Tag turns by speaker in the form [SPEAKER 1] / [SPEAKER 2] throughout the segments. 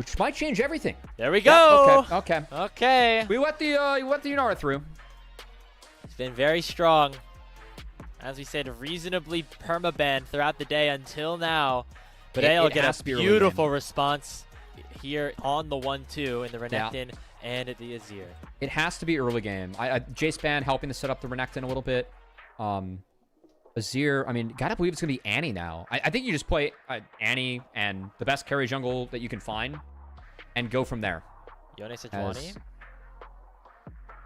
[SPEAKER 1] which might change everything.
[SPEAKER 2] There we go.
[SPEAKER 1] Yeah, okay.
[SPEAKER 2] Okay.
[SPEAKER 1] We went the Yunara through.
[SPEAKER 2] It's been very strong. As we said, reasonably permaban throughout the day until now. But AL get a beautiful response here on the 1-2 in the Renekton and the Azir.
[SPEAKER 1] It has to be early game. J-Span helping to set up the Renekton a little bit. Azir, I mean, gotta believe it's gonna be Annie now. I think you just play Annie and the best carry jungle that you can find and go from there.
[SPEAKER 2] Yone Sejuani.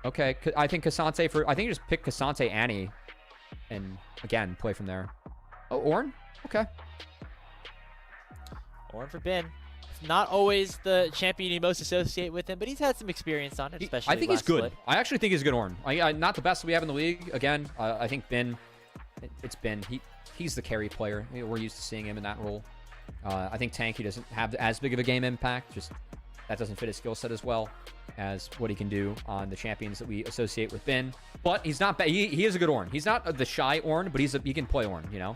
[SPEAKER 1] Okay, I think Cassante I think you just pick Cassante Annie and again play from there. Oh, Ornn? Okay.
[SPEAKER 2] Ornn for Bin. Not always the champion you most associate with him, but he's had some experience on it, especially
[SPEAKER 1] I think he's good.
[SPEAKER 2] split.
[SPEAKER 1] I actually think he's a good Ornn. Not the best we have in the league. Again, I think Bin, it's Bin. He's the carry player. We're used to seeing him in that role. I think Tanky doesn't have as big of a game impact. Just that doesn't fit his skill set as well as what he can do on the champions that we associate with Bin. But he's not bad. He is a good Ornn. He's not the shy Ornn, but he can play Ornn, you know?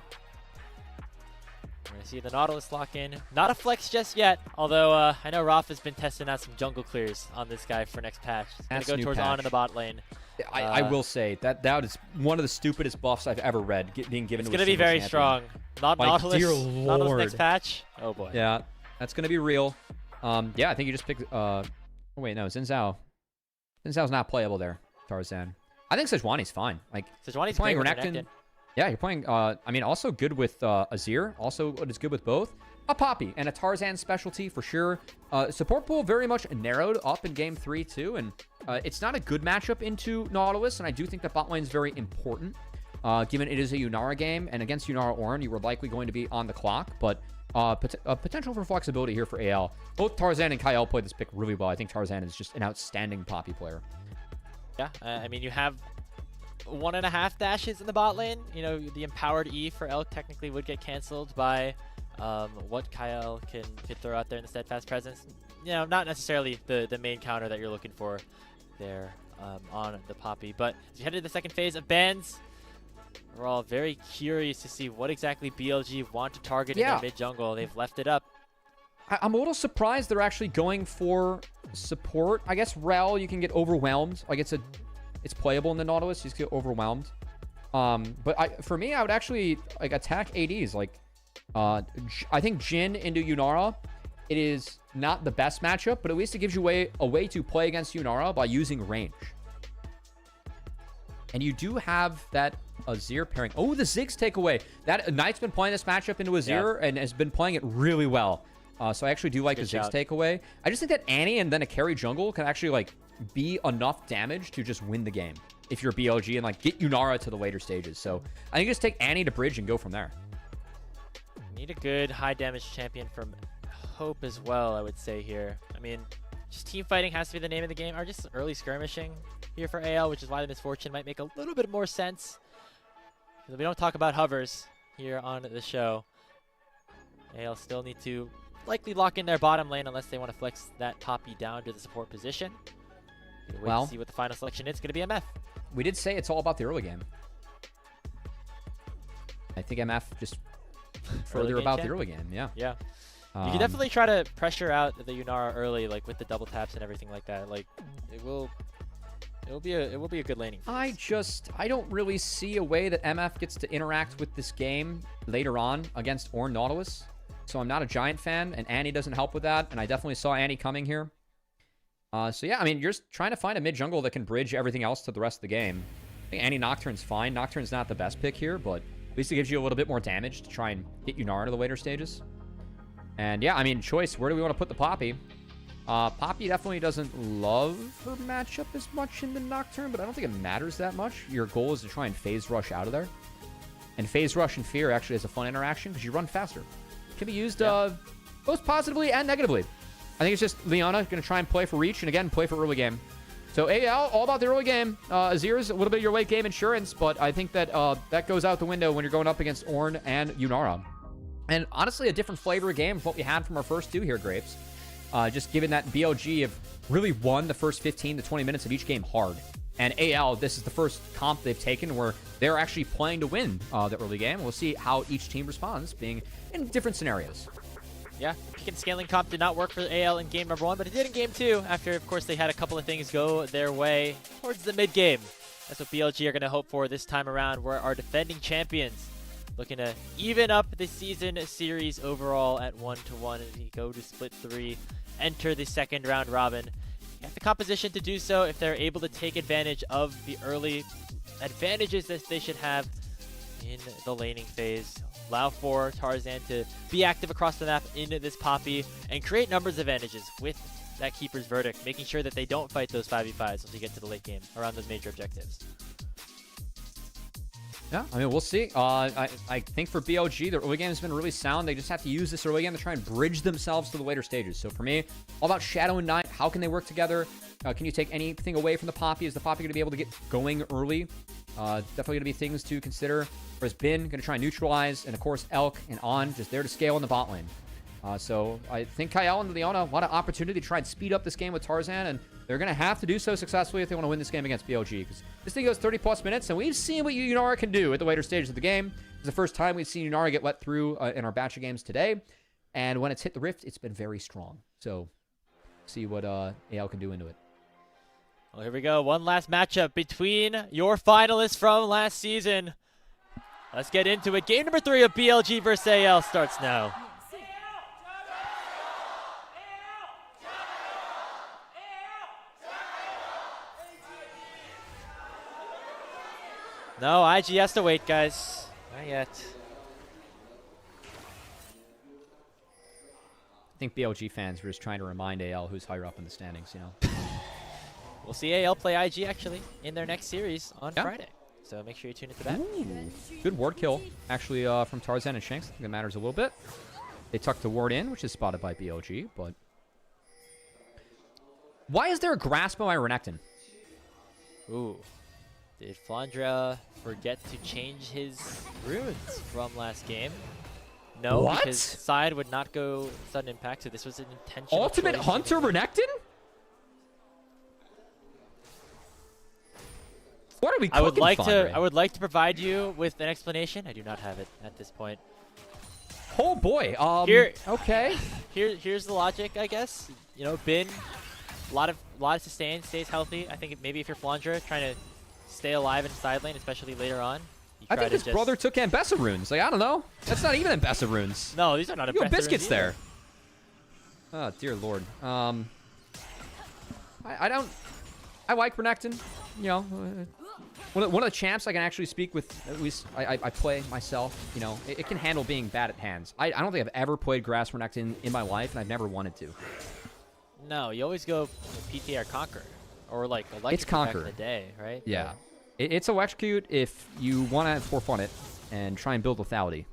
[SPEAKER 2] We're going to see the Nautilus lock in. Not a flex just yet, although I know Roth has been testing out some jungle clears on this guy for next patch. He's going to go towards on in the bot lane.
[SPEAKER 1] I will say, that is one of the stupidest buffs I've ever read being given to a single champion.
[SPEAKER 2] It's going to be very strong. Nautilus next patch. Oh, boy.
[SPEAKER 1] Yeah, that's going to be real. Yeah, I think you just pick... oh, wait, no, Xin Zhao's not playable there, Tarzan. I think Sejuani's fine. Like,
[SPEAKER 2] Sejuani's
[SPEAKER 1] playing
[SPEAKER 2] Renekton.
[SPEAKER 1] Yeah, you're playing, I mean, also good with Azir. Also, what is good with both. A Poppy and a Tarzan specialty for sure. Support pool very much narrowed up in game 3 too. And it's not a good matchup into Nautilus. And I do think that bot lane is very important. Given it is a Yunara game. And against Yunara Ornn, you were likely going to be on the clock. But potential for flexibility here for AL. Both Tarzan and Kael played this pick really well. I think Tarzan is just an outstanding Poppy player.
[SPEAKER 2] Yeah, I mean, you have 1.5 dashes in the bot lane. You know, the empowered E for Elk technically would get canceled by what Kael can throw out there in the steadfast presence. You know, not necessarily the main counter that you're looking for there on the Poppy. But as you head into the second phase of bans, we're all very curious to see what exactly BLG want to target in their mid jungle. They've left it up.
[SPEAKER 1] I'm a little surprised they're actually going for support. I guess Rel, you can get overwhelmed. Like it's playable in the Nautilus. You just get overwhelmed. But for me, I would actually like attack ADs. Like I think Jhin into Yunara, it is not the best matchup, but at least it gives you a way to play against Yunara by using range. And you do have that Azir pairing. Oh, the Ziggs takeaway. That Knight's been playing this matchup into Azir and has been playing it really well. So I actually do like the Ziggs takeaway. I just think that Annie and then a carry jungle can actually like be enough damage to just win the game if you're BLG and like get Yunara to the later stages. So I think just take Annie to bridge and go from there.
[SPEAKER 2] Need a good high damage champion from Hope as well, I would say here. I mean, just team fighting has to be the name of the game, or just early skirmishing here for AL, which is why the misfortune might make a little bit more sense. We don't talk about hovers here on the show. AL still need to likely lock in their bottom lane unless they want to flex that Poppy down to the support position. Well, see what the final selection is. It's going to be MF.
[SPEAKER 1] We did say it's all about the early game. I think MF just further about the early game. Yeah.
[SPEAKER 2] Yeah. You can definitely try to pressure out the Yunara early, like with the double taps and everything like that. Like it will be a good laning phase.
[SPEAKER 1] I don't really see a way that MF gets to interact with this game later on against Ornn Nautilus. So I'm not a Giant fan, and Annie doesn't help with that. And I definitely saw Annie coming here. So yeah, I mean, you're just trying to find a mid jungle that can bridge everything else to the rest of the game. I think Annie Nocturne's fine. Nocturne's not the best pick here, but at least it gives you a little bit more damage to try and get Yunara to the later stages. And yeah, I mean, choice, where do we want to put the Poppy? Poppy definitely doesn't love her matchup as much in the Nocturne, but I don't think it matters that much. Your goal is to try and phase rush out of there. And phase rush and fear actually is a fun interaction because you run faster. It can be used both positively and negatively. I think it's just Leona going to try and play for reach and again, play for early game. So AL, all about the early game. Azir's a little bit of your late game insurance, but I think that that goes out the window when you're going up against Ornn and Yunara. And honestly, a different flavor of game from what we had from our first two here, Grapes. Just given that BLG have really won the first 15 to 20 minutes of each game hard. And AL, this is the first comp they've taken where they're actually playing to win the early game. We'll see how each team responds, being in different scenarios.
[SPEAKER 2] yeah, pick and scaling comp did not work for AL in game number 1, but it did in game 2 after, of course, they had a couple of things go their way towards the mid game. That's what BLG are going to hope for this time around. We're our defending champions, looking to even up the season series overall at 1-1 as we go to split 3, enter the second round robin. You have the composition to do so if they're able to take advantage of the early advantages that they should have in the laning phase. Allow for Tarzan to be active across the map into this Poppy and create numbers advantages with that Keeper's Verdict, making sure that they don't fight those 5v5s once you get to the late game around those major objectives.
[SPEAKER 1] Yeah, I mean, we'll see. I think for BLG, the early game has been really sound. They just have to use this early game to try and bridge themselves to the later stages. So for me, all about Shadow and Knight. How can they work together? Can you take anything away from the Poppy? Is the Poppy going to be able to get going early? Definitely going to be things to consider. Whereas Bin going to try and neutralize, and of course Elk and On just there to scale in the bot lane. So I think Kael and Leona want an opportunity to try and speed up this game with Tarzan, and they're going to have to do so successfully if they want to win this game against BLG, because this thing goes 30+ minutes, and we've seen what Yunara can do at the later stages of the game. It's the first time we've seen Yunara get let through in our batch of games today, and when it's hit the Rift, it's been very strong. So see what AL can do into it.
[SPEAKER 2] Well, here we go. One last matchup between your finalists from last season. Let's get into it. Game number 3 of BLG versus AL starts now. No, IG has to wait, guys. Not yet.
[SPEAKER 1] I think BLG fans were just trying to remind AL who's higher up in the standings, you know.
[SPEAKER 2] We'll see AL play IG, actually, in their next series on Friday. So make sure you tune into that.
[SPEAKER 1] Ooh, good ward kill, actually, from Tarzan and Shanks. I think it matters a little bit. They tucked the ward in, which is spotted by BLG, but... Why is there a grasp by Renekton?
[SPEAKER 2] Ooh. Did Flandre forget to change his runes from last game? No,
[SPEAKER 1] what?
[SPEAKER 2] Because side would not go sudden impact, so this was an intentional
[SPEAKER 1] Ultimate Hunter Renekton? What are we cooking,
[SPEAKER 2] I would like to provide you with an explanation. I do not have it at this point.
[SPEAKER 1] Oh boy. Okay.
[SPEAKER 2] Here's the logic, I guess. You know, Bin, a lot of sustain, stays healthy. I think maybe if you're Flandre trying to stay alive in side lane, especially later on.
[SPEAKER 1] I think his brother took Ambessa runes. Like, I don't know. That's not even Ambessa runes.
[SPEAKER 2] No, these are not Ambessa runes.
[SPEAKER 1] Biscuits there. Oh, dear lord. I like Renekton. You know, one of the champs I can actually speak with. At least I play myself. You know, it can handle being bad at hands. I don't think I've ever played Grass Renekton in my life, and I've never wanted to.
[SPEAKER 2] No, you always go PT or Conquer. Or like Electrocute back in the day, right?
[SPEAKER 1] Yeah. It's Electrocute if you want to forefront it and try and build lethality.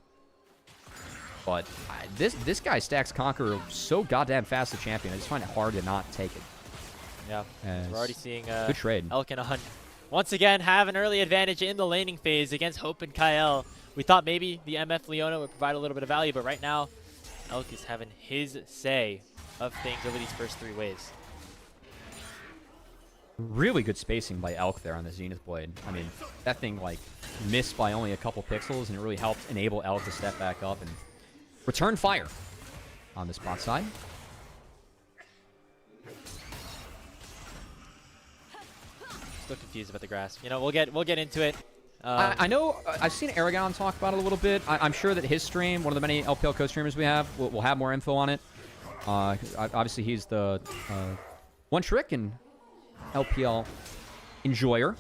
[SPEAKER 1] But this guy stacks Conquer so goddamn fast a champion. I just find it hard to not take it.
[SPEAKER 2] Yeah. We're already seeing
[SPEAKER 1] good trade.
[SPEAKER 2] Elk and On once again have an early advantage in the laning phase against Hope and Kael. We thought maybe the MF Leona would provide a little bit of value, but right now Elk is having his say of things over these first 3 waves.
[SPEAKER 1] Really good spacing by Elk there on the Zenith Blade. I mean, that thing, like, missed by only a couple pixels, and it really helped enable Elk to step back up and return fire on this bot side.
[SPEAKER 2] Still confused about the grasp. You know, we'll get into it.
[SPEAKER 1] I know, I've seen Aragon talk about it a little bit. I'm sure that his stream, one of the many LPL co-streamers we have, will have more info on it. Obviously, he's the one trick and LPL enjoyer.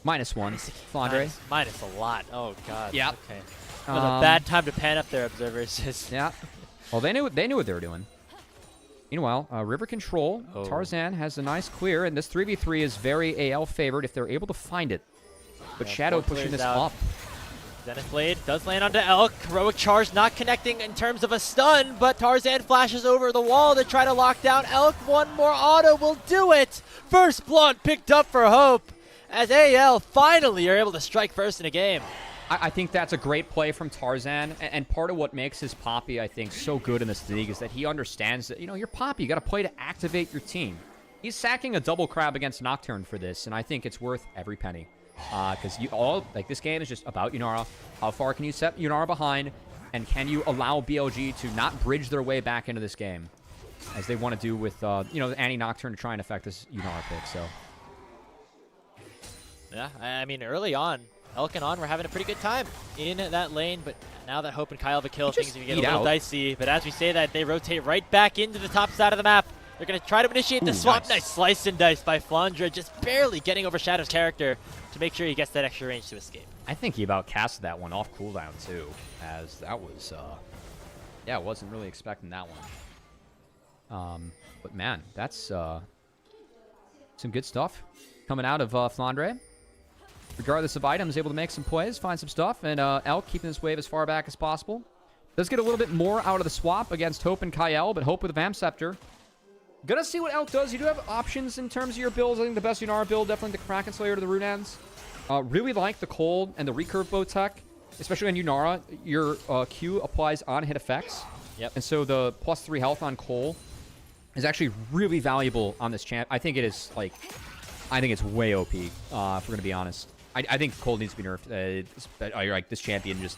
[SPEAKER 1] -1. Flandre.
[SPEAKER 2] Minus a lot. Oh god.
[SPEAKER 1] Yep.
[SPEAKER 2] Okay. It was a bad time to pan up there, observers.
[SPEAKER 1] Yeah. Well, they knew what they were doing. Meanwhile, river control.
[SPEAKER 2] Oh.
[SPEAKER 1] Tarzan has a nice clear, and this 3v3 is very AL favored if they're able to find it. But
[SPEAKER 2] Yeah,
[SPEAKER 1] Shadow pushing this up.
[SPEAKER 2] Zenith Blade does land onto Elk. Heroic Charge not connecting in terms of a stun, but Tarzan flashes over the wall to try to lock down Elk. One more auto will do it. First blood picked up for Hope as AL finally are able to strike first in a game.
[SPEAKER 1] I think that's a great play from Tarzan, and part of what makes his Poppy, I think, so good in this league is that he understands that, you know, your Poppy, you got to play to activate your team. He's sacking a double crab against Nocturne for this, and I think it's worth every penny. Because this game is just about Yunara. How far can you set Yunara behind? And can you allow BLG to not bridge their way back into this game, as they want to do with, you know, the Annie Nocturne to try and affect this Yunara pick, so.
[SPEAKER 2] Yeah, I mean, early on, Elk and On were having a pretty good time in that lane, but now that Hope and Kael have a kill, things are get a little dicey. But as we say that, they rotate right back into the top side of the map. They're going to try to initiate the swap. Nice slice and dice by Flandre, just barely getting over Shadow's character to make sure he gets that extra range to escape.
[SPEAKER 1] I think he about casted that one off cooldown, too, as that was, yeah, wasn't really expecting that one. But, man, that's some good stuff coming out of Flandre. Regardless of items, able to make some plays, find some stuff, and Elk keeping this wave as far back as possible. Does get a little bit more out of the swap against Hope and Kael, but Hope with a Vamp Scepter. Gonna see what Elk does. You do have options in terms of your builds. I think the best Yunara build, definitely the Kraken Slayer to the Runehands. Really like the Cold and the Recurve Bow tech, especially on Yunara. Your Q applies on hit effects.
[SPEAKER 2] Yep.
[SPEAKER 1] And so the +3 health on Cole is actually really valuable on this champ. I think it is, like, I think it's way OP, if we're going to be honest. I think Cold needs to be nerfed. You're like, this champion just...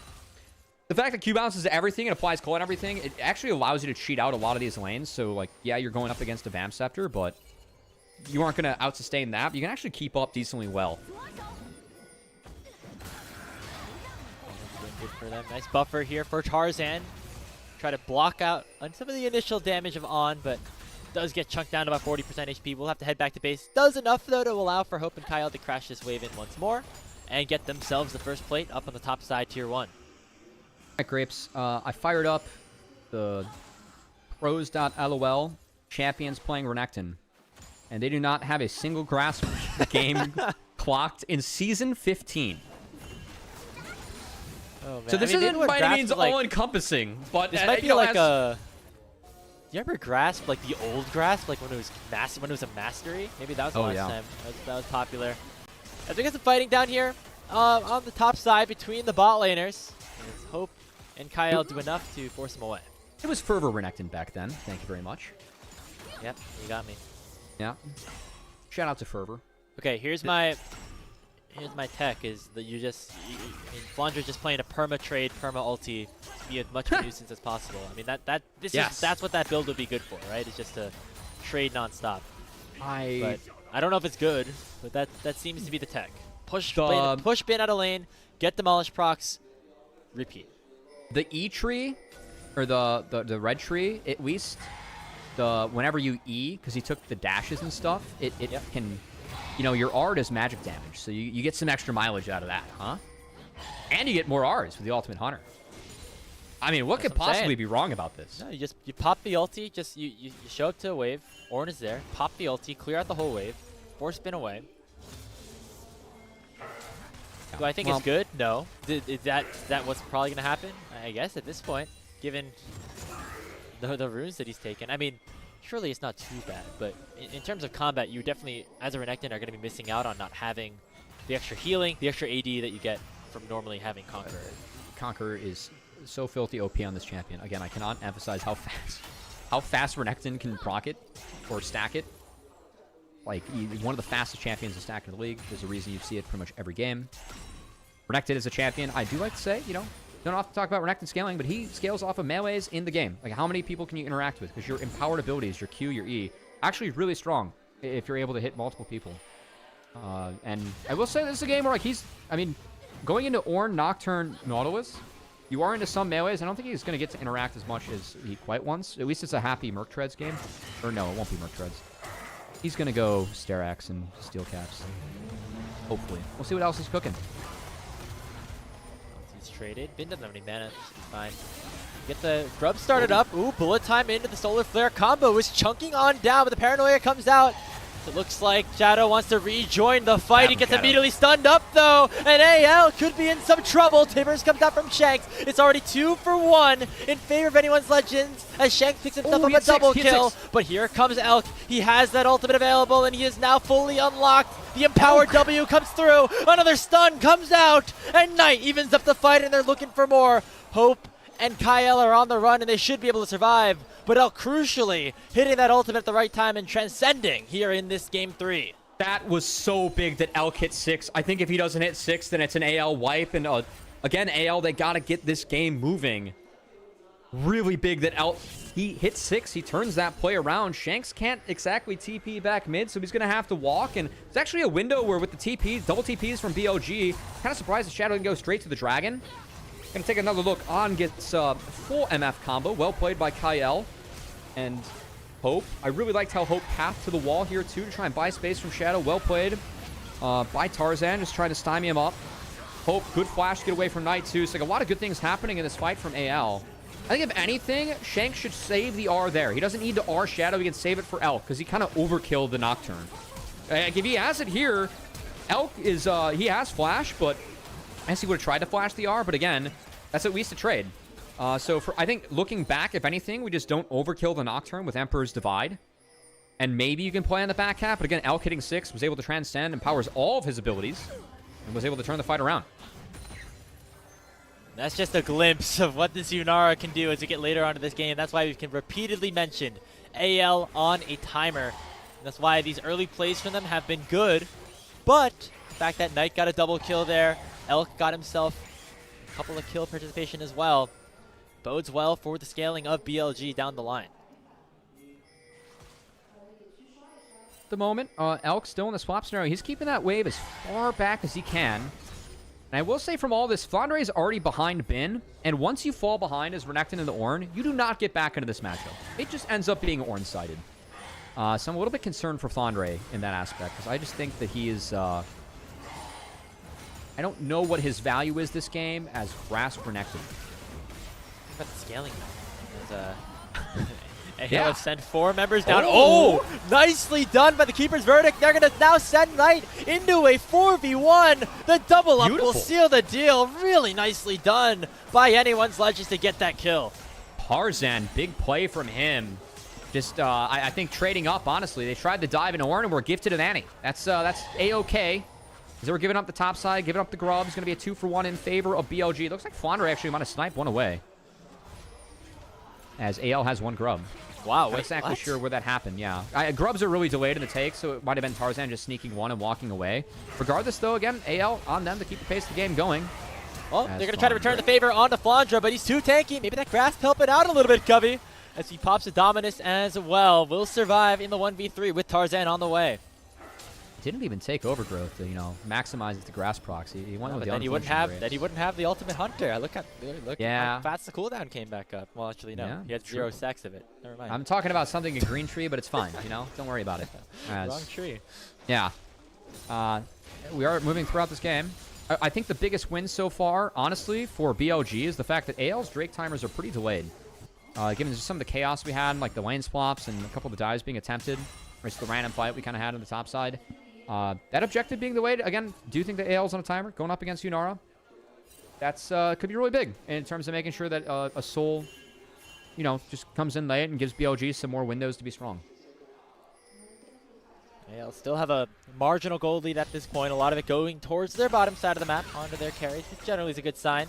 [SPEAKER 1] The fact that Q bounces everything and applies Cold on everything, it actually allows you to cheat out a lot of these lanes. So, like, yeah, you're going up against a Vamp Scepter, but you aren't going to out-sustain that. But you can actually keep up decently well.
[SPEAKER 2] Good for them. Nice buffer here for Tarzan. Try to block out on some of the initial damage of On, but does get chunked down to about 40% HP. We'll have to head back to base. Does enough, though, to allow for Hope and Kael to crash this wave in once more and get themselves the first plate up on the top side, Tier 1.
[SPEAKER 1] Alright, Grapes. I fired up the pros.lol champions playing Renekton, and they do not have a single grasp game clocked in Season 15.
[SPEAKER 2] Oh, man.
[SPEAKER 1] So this isn't by any means all-encompassing, but
[SPEAKER 2] this might be like a... Do you ever grasp like the old grasp, like when it was a mastery? Maybe that was the last time. That was popular. As we get some fighting down here on the top side between the bot laners, let's Hope and Kael do enough to force them away.
[SPEAKER 1] It was Fervor Renekton back then. Thank you very much.
[SPEAKER 2] Yep, you got me.
[SPEAKER 1] Yeah. Shout out to Fervor.
[SPEAKER 2] Okay, here's my tech is that Flandre's just playing a perma trade, perma ulti to be as much of a nuisance as possible. I mean that's what that build would be good for, right? It's just to trade nonstop. But I don't know if it's good, but that seems to be the tech. Push bin out of lane, get demolish procs, repeat.
[SPEAKER 1] The E tree, or the red tree, at least whenever you E, because he took the dashes and stuff, it can. You know, your R does magic damage, so you get some extra mileage out of that, huh? And you get more Rs with the Ultimate Hunter. I mean, what could possibly be wrong about this?
[SPEAKER 2] No, you pop the ulti, just you show up to a wave, Ornn is there, pop the ulti, clear out the whole wave, force spin away. Do I think it's good? No. Is that what's probably gonna happen? I guess at this point, given the runes that he's taken. I mean, surely it's not too bad, but in terms of combat, you definitely, as a Renekton, are going to be missing out on not having the extra healing, the extra AD that you get from normally having Conqueror.
[SPEAKER 1] Conqueror is so filthy OP on this champion. Again, I cannot emphasize how fast Renekton can proc it or stack it. Like, he's one of the fastest champions to stack in the league. There's a reason you see it pretty much every game. Renekton is a champion. I do like to say, you know, don't often talk about Renekton scaling, but he scales off of melees in the game. Like, how many people can you interact with? Because your empowered abilities, your Q, your E, actually really strong if you're able to hit multiple people. And I will say this is a game where, like, I mean, going into Ornn, Nocturne, Nautilus, you are into some melees. I don't think he's going to get to interact as much as he quite wants. At least it's a happy Merc Treads game. Or no, it won't be Merc Treads. He's going to go Sterax and Steel Caps. Hopefully. We'll see what else he's cooking.
[SPEAKER 2] Traded. Bin doesn't have any mana. It's fine. Get the grub started up. Ooh, bullet time into the solar flare combo is chunking on down, but the paranoia comes out. It looks like Shadow wants to rejoin the fight. He gets immediately stunned up though, and AL could be in some trouble. Timbers comes out from Shanks. It's already 2 for 1 in favor of anyone's legends as Shanks picks himself up a double kill. But here comes Elk. He has that ultimate available, and he is now fully unlocked. The empowered W comes through. Another stun comes out, and Knight evens up the fight, and they're looking for more. Hope and Kael are on the run, and they should be able to survive. But Elk crucially hitting that ultimate at the right time and transcending here in this game 3.
[SPEAKER 1] That was so big that Elk hit 6. I think if he doesn't hit 6, then it's an AL wipe. And again, AL, they got to get this game moving. Really big that he hits 6. He turns that play around. Shanks can't exactly TP back mid, so he's going to have to walk. And it's actually a window where with the TPs, double TPs from BLG, kind of surprised the Shadow didn't go straight to the Dragon. Going to take another look. On gets full MF combo. Well played by Kael. And Hope. I really liked how Hope path to the wall here, too, to try and buy space from Shadow. Well played by Tarzan, just trying to stymie him up. Hope, good flash to get away from Knight, too. So, like, a lot of good things happening in this fight from AL. I think, if anything, Shanks should save the R there. He doesn't need to R Shadow. He can save it for Elk, because he kind of overkilled the Nocturne. Like, if he has it here, Elk is, he has flash, but I guess he would have tried to flash the R, but again, that's at least a trade. So, I think, looking back, if anything, we just don't overkill the Nocturne with Emperor's Divide. And maybe you can play on the back half, but again, Elk hitting 6 was able to transcend and powers all of his abilities, and was able to turn the fight around.
[SPEAKER 2] That's just a glimpse of what this Yunara can do as we get later on in this game. That's why we can repeatedly mention AL on a timer. And that's why these early plays from them have been good. But the fact that Knight got a double kill there, Elk got himself a couple of kill participation as well, bodes well for the scaling of BLG down the line.
[SPEAKER 1] At the moment, Elk still in the swap scenario. He's keeping that wave as far back as he can. And I will say from all this, Flandre is already behind Bin, and once you fall behind as Renekton in the Ornn, you do not get back into this matchup. It just ends up being Ornn-sided. So I'm a little bit concerned for Flandre in that aspect, because I just think that he is... I don't know what his value is this game as Grasp Renekton.
[SPEAKER 2] What about the scaling?
[SPEAKER 1] Yeah.
[SPEAKER 2] Have sent 4 members down. Oh, nicely done by the Keeper's Verdict. They're going to now send Knight into a 4v1. The double up will seal the deal. Really nicely done by anyone's Legends to get that kill.
[SPEAKER 1] Tarzan, big play from him. Just, I think trading up, honestly. They tried to dive into Ornn and were gifted an Annie. That's A-okay. As they were giving up the top side, giving up the grub. It's going to be a 2-for-1 in favor of BLG. It looks like Flandre actually might have sniped one away, as AL has 1 grub.
[SPEAKER 2] Wow,
[SPEAKER 1] Not exactly sure where that happened, yeah. Grubs are really delayed in the take, so it might have been Tarzan just sneaking one and walking away. Regardless, though, again, AL on them to keep the pace of the game going.
[SPEAKER 2] Well, they're going to try to return the favor onto Flandre, but he's too tanky. Maybe that Grasp helping out a little bit, Cubby, as he pops a Dominus as well. Will survive in the 1v3 with Tarzan on the way.
[SPEAKER 1] Didn't even take Overgrowth to, maximize the Grass proxy. He went with the
[SPEAKER 2] he wouldn't have the Ultimate Hunter. Look how fast the cooldown came back up. Well, actually, no.
[SPEAKER 1] Yeah,
[SPEAKER 2] he had 0 stacks of it. Never mind.
[SPEAKER 1] I'm talking about something in Green Tree, but it's fine. Don't worry about it.
[SPEAKER 2] Wrong tree.
[SPEAKER 1] Yeah. We are moving throughout this game. I think the biggest win so far, honestly, for BLG is the fact that AL's Drake timers are pretty delayed. Given just some of the chaos we had, like the lane swaps and a couple of the dives being attempted, or just the random fight we kind of had on the top side. That objective being delayed, again, do you think that AL's on a timer going up against Yunara? That's could be really big in terms of making sure that a Soul, just comes in late and gives BLG some more windows to be strong.
[SPEAKER 2] AL still have a marginal gold lead at this point. A lot of it going towards their bottom side of the map, onto their carries, which generally is a good sign.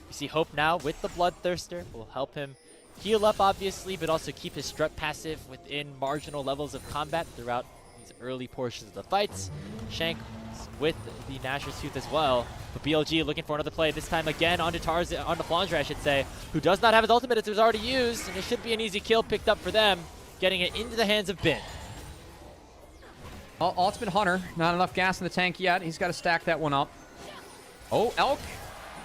[SPEAKER 2] You see Hope now with the Bloodthirster will help him heal up, obviously, but also keep his strut passive within marginal levels of combat throughout these early portions of the fights. Shanks with the Nashor's Tooth as well. But BLG looking for another play, this time again onto Tarzan, onto Flandre, I should say, who does not have his ultimate as it was already used, and it should be an easy kill picked up for them, getting it into the hands of Bin.
[SPEAKER 1] Ultimate Hunter, not enough gas in the tank yet. He's got to stack that one up. Oh, Elk.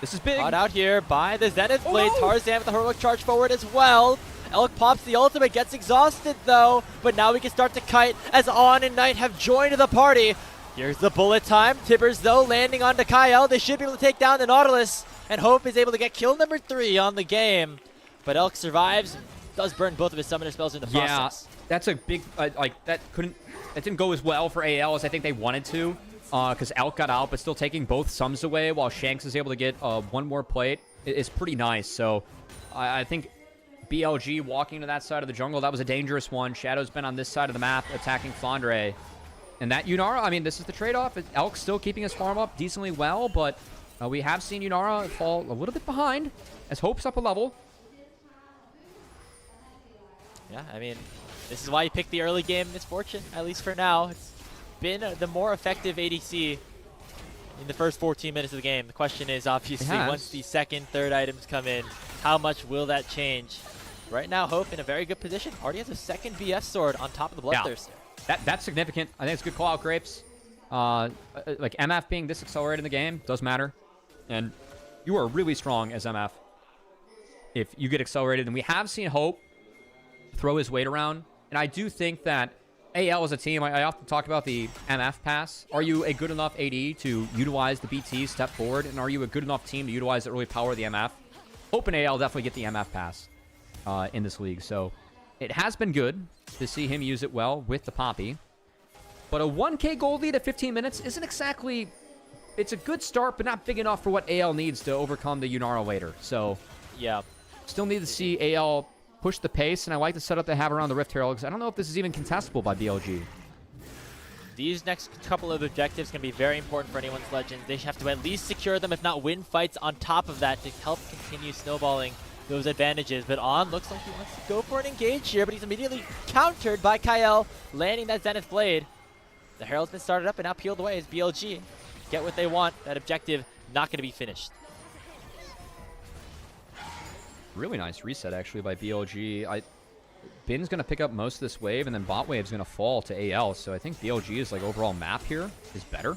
[SPEAKER 1] This is big.
[SPEAKER 2] Caught out here by the Zenith Blade. Oh, no. Tarzan with the heroic charge forward as well. Elk pops the ultimate, gets exhausted though, but now we can start to kite as On and Knight have joined the party. Here's the bullet time. Tibbers though landing onto Kael. They should be able to take down the Nautilus, and Hope is able to get kill number 3 on the game. But Elk survives, does burn both of his summoner spells in the process.
[SPEAKER 1] Yeah, that's a big, that didn't go as well for AL as I think they wanted to, because Elk got out, but still taking both sums away while Shanks is able to get one more plate is pretty nice. So I think BLG walking to that side of the jungle, that was a dangerous one. Shadow's been on this side of the map attacking Flandre. And that Yunara, I mean, this is the trade-off. Elk's still keeping his farm up decently well, but we have seen Yunara fall a little bit behind as Hope's up a level.
[SPEAKER 2] Yeah, I mean, this is why you pick the early game Misfortune, at least for now. It's been the more effective ADC in the first 14 minutes of the game. The question is, obviously, once the second, third items come in, how much will that change? Right now, Hope in a very good position. Already has a second VF sword on top of the Bloodthirster.
[SPEAKER 1] That's significant. I think it's a good call out, Grapes. Like MF being this accelerated in the game does matter. And you are really strong as MF if you get accelerated. And we have seen Hope throw his weight around. And I do think that AL as a team, I often talk about the MF pass. Are you a good enough AD to utilize the BT step forward? And are you a good enough team to utilize the early power of the MF? Hope and AL definitely get the MF pass in this league. So it has been good to see him use it well with the Poppy. But a 1K gold lead at 15 minutes isn't exactly... It's a good start, but not big enough for what AL needs to overcome the Yunara later. So
[SPEAKER 2] yeah,
[SPEAKER 1] still need to see AL push the pace, and I like the setup they have around the Rift Herald, because I don't know if this is even contestable by BLG.
[SPEAKER 2] These next couple of objectives can be very important for anyone's Legends. They have to at least secure them, if not win fights on top of that, to help continue snowballing those advantages. But On looks like he wants to go for an engage here, but he's immediately countered by Kael, landing that Zenith Blade. The Herald's been started up and now peeled away as BLG get what they want. That objective not going to be finished.
[SPEAKER 1] Really nice reset, actually, by BLG. Bin's going to pick up most of this wave, and then bot wave's going to fall to AL. So I think BLG's like overall map here is better,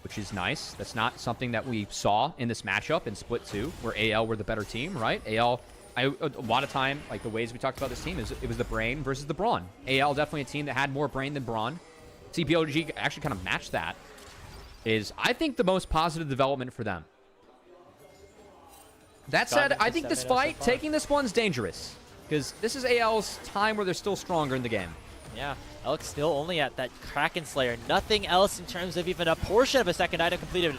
[SPEAKER 1] which is nice. That's not something that we saw in this matchup in Split 2, where AL were the better team, right? AL, a lot of time, like the ways we talked about this team, is it was the brain versus the brawn. AL definitely a team that had more brain than brawn. See, BLG actually kind of matched that. Is, I think, the most positive development for them. That said, I think this fight, taking this one's dangerous. Because this is AL's time where they're still stronger in the game.
[SPEAKER 2] Yeah, Elk's still only at that Kraken Slayer. Nothing else in terms of even a portion of a second item completed.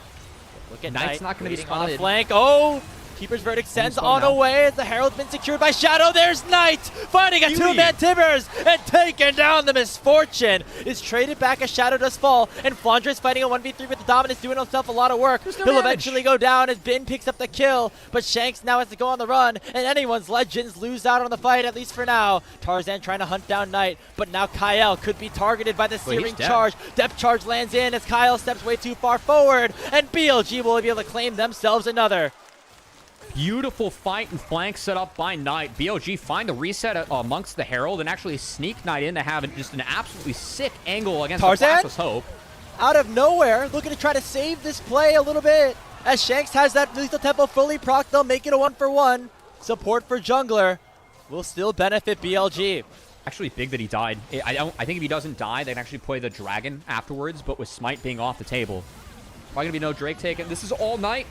[SPEAKER 2] Look at
[SPEAKER 1] Knight's not going to be spotted.
[SPEAKER 2] On the flank. Oh! Keeper's Verdict sends On away as the Herald's been secured by Shadow. There's Knight finding a two-man Timbers and taking down the Misfortune. Is traded back as Shadow does fall, and Flandre is fighting a 1v3 with the Dominus, doing himself a lot of work. He'll eventually go down as Bin picks up the kill, but Shanks now has to go on the run, and anyone's Legends lose out on the fight, at least for now. Tarzan trying to hunt down Knight, but now Kael could be targeted by the Searing Charge. Depth Charge lands in as Kael steps way too far forward, and BLG will be able to claim themselves another.
[SPEAKER 1] Beautiful fight and flank set up by Knight. BLG find a reset amongst the Herald and actually sneak Knight in to have just an absolutely sick angle against
[SPEAKER 2] Tarzan?
[SPEAKER 1] the Flashless Hope.
[SPEAKER 2] Out of nowhere, looking to try to save this play a little bit. As Shanks has that lethal tempo fully procced, they'll make it a 1-for-1. Support for Jungler will still benefit BLG.
[SPEAKER 1] Actually big that he died. I think if he doesn't die, they can actually play the Dragon afterwards, but with Smite being off the table. Probably going to be no Drake taken. This is all Knight.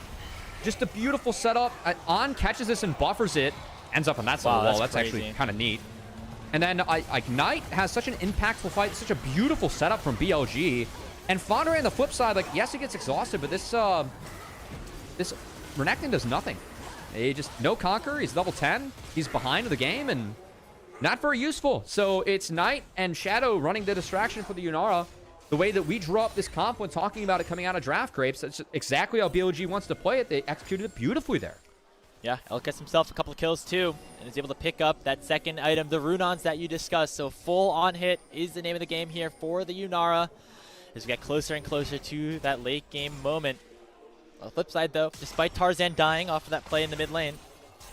[SPEAKER 1] Just a beautiful setup. On catches this and buffers it. Ends up on that side of the wall. That's actually kind of neat. And then Knight has such an impactful fight. Such a beautiful setup from BLG. And Flandre on the flip side, like, yes, he gets exhausted, but this Renekton does nothing. He just, no conquer. He's level 10. He's behind the game and not very useful. So it's Knight and Shadow running the distraction for the Yunara. The way that we drew up this comp when talking about it coming out of Draft Grapes, that's exactly how BLG wants to play it. They executed it beautifully there.
[SPEAKER 2] Yeah, Elk gets himself a couple of kills too, and is able to pick up that second item, the Runons that you discussed. So full on hit is the name of the game here for the Yunara as we get closer and closer to that late game moment. On the flip side though, despite Tarzan dying off of that play in the mid lane,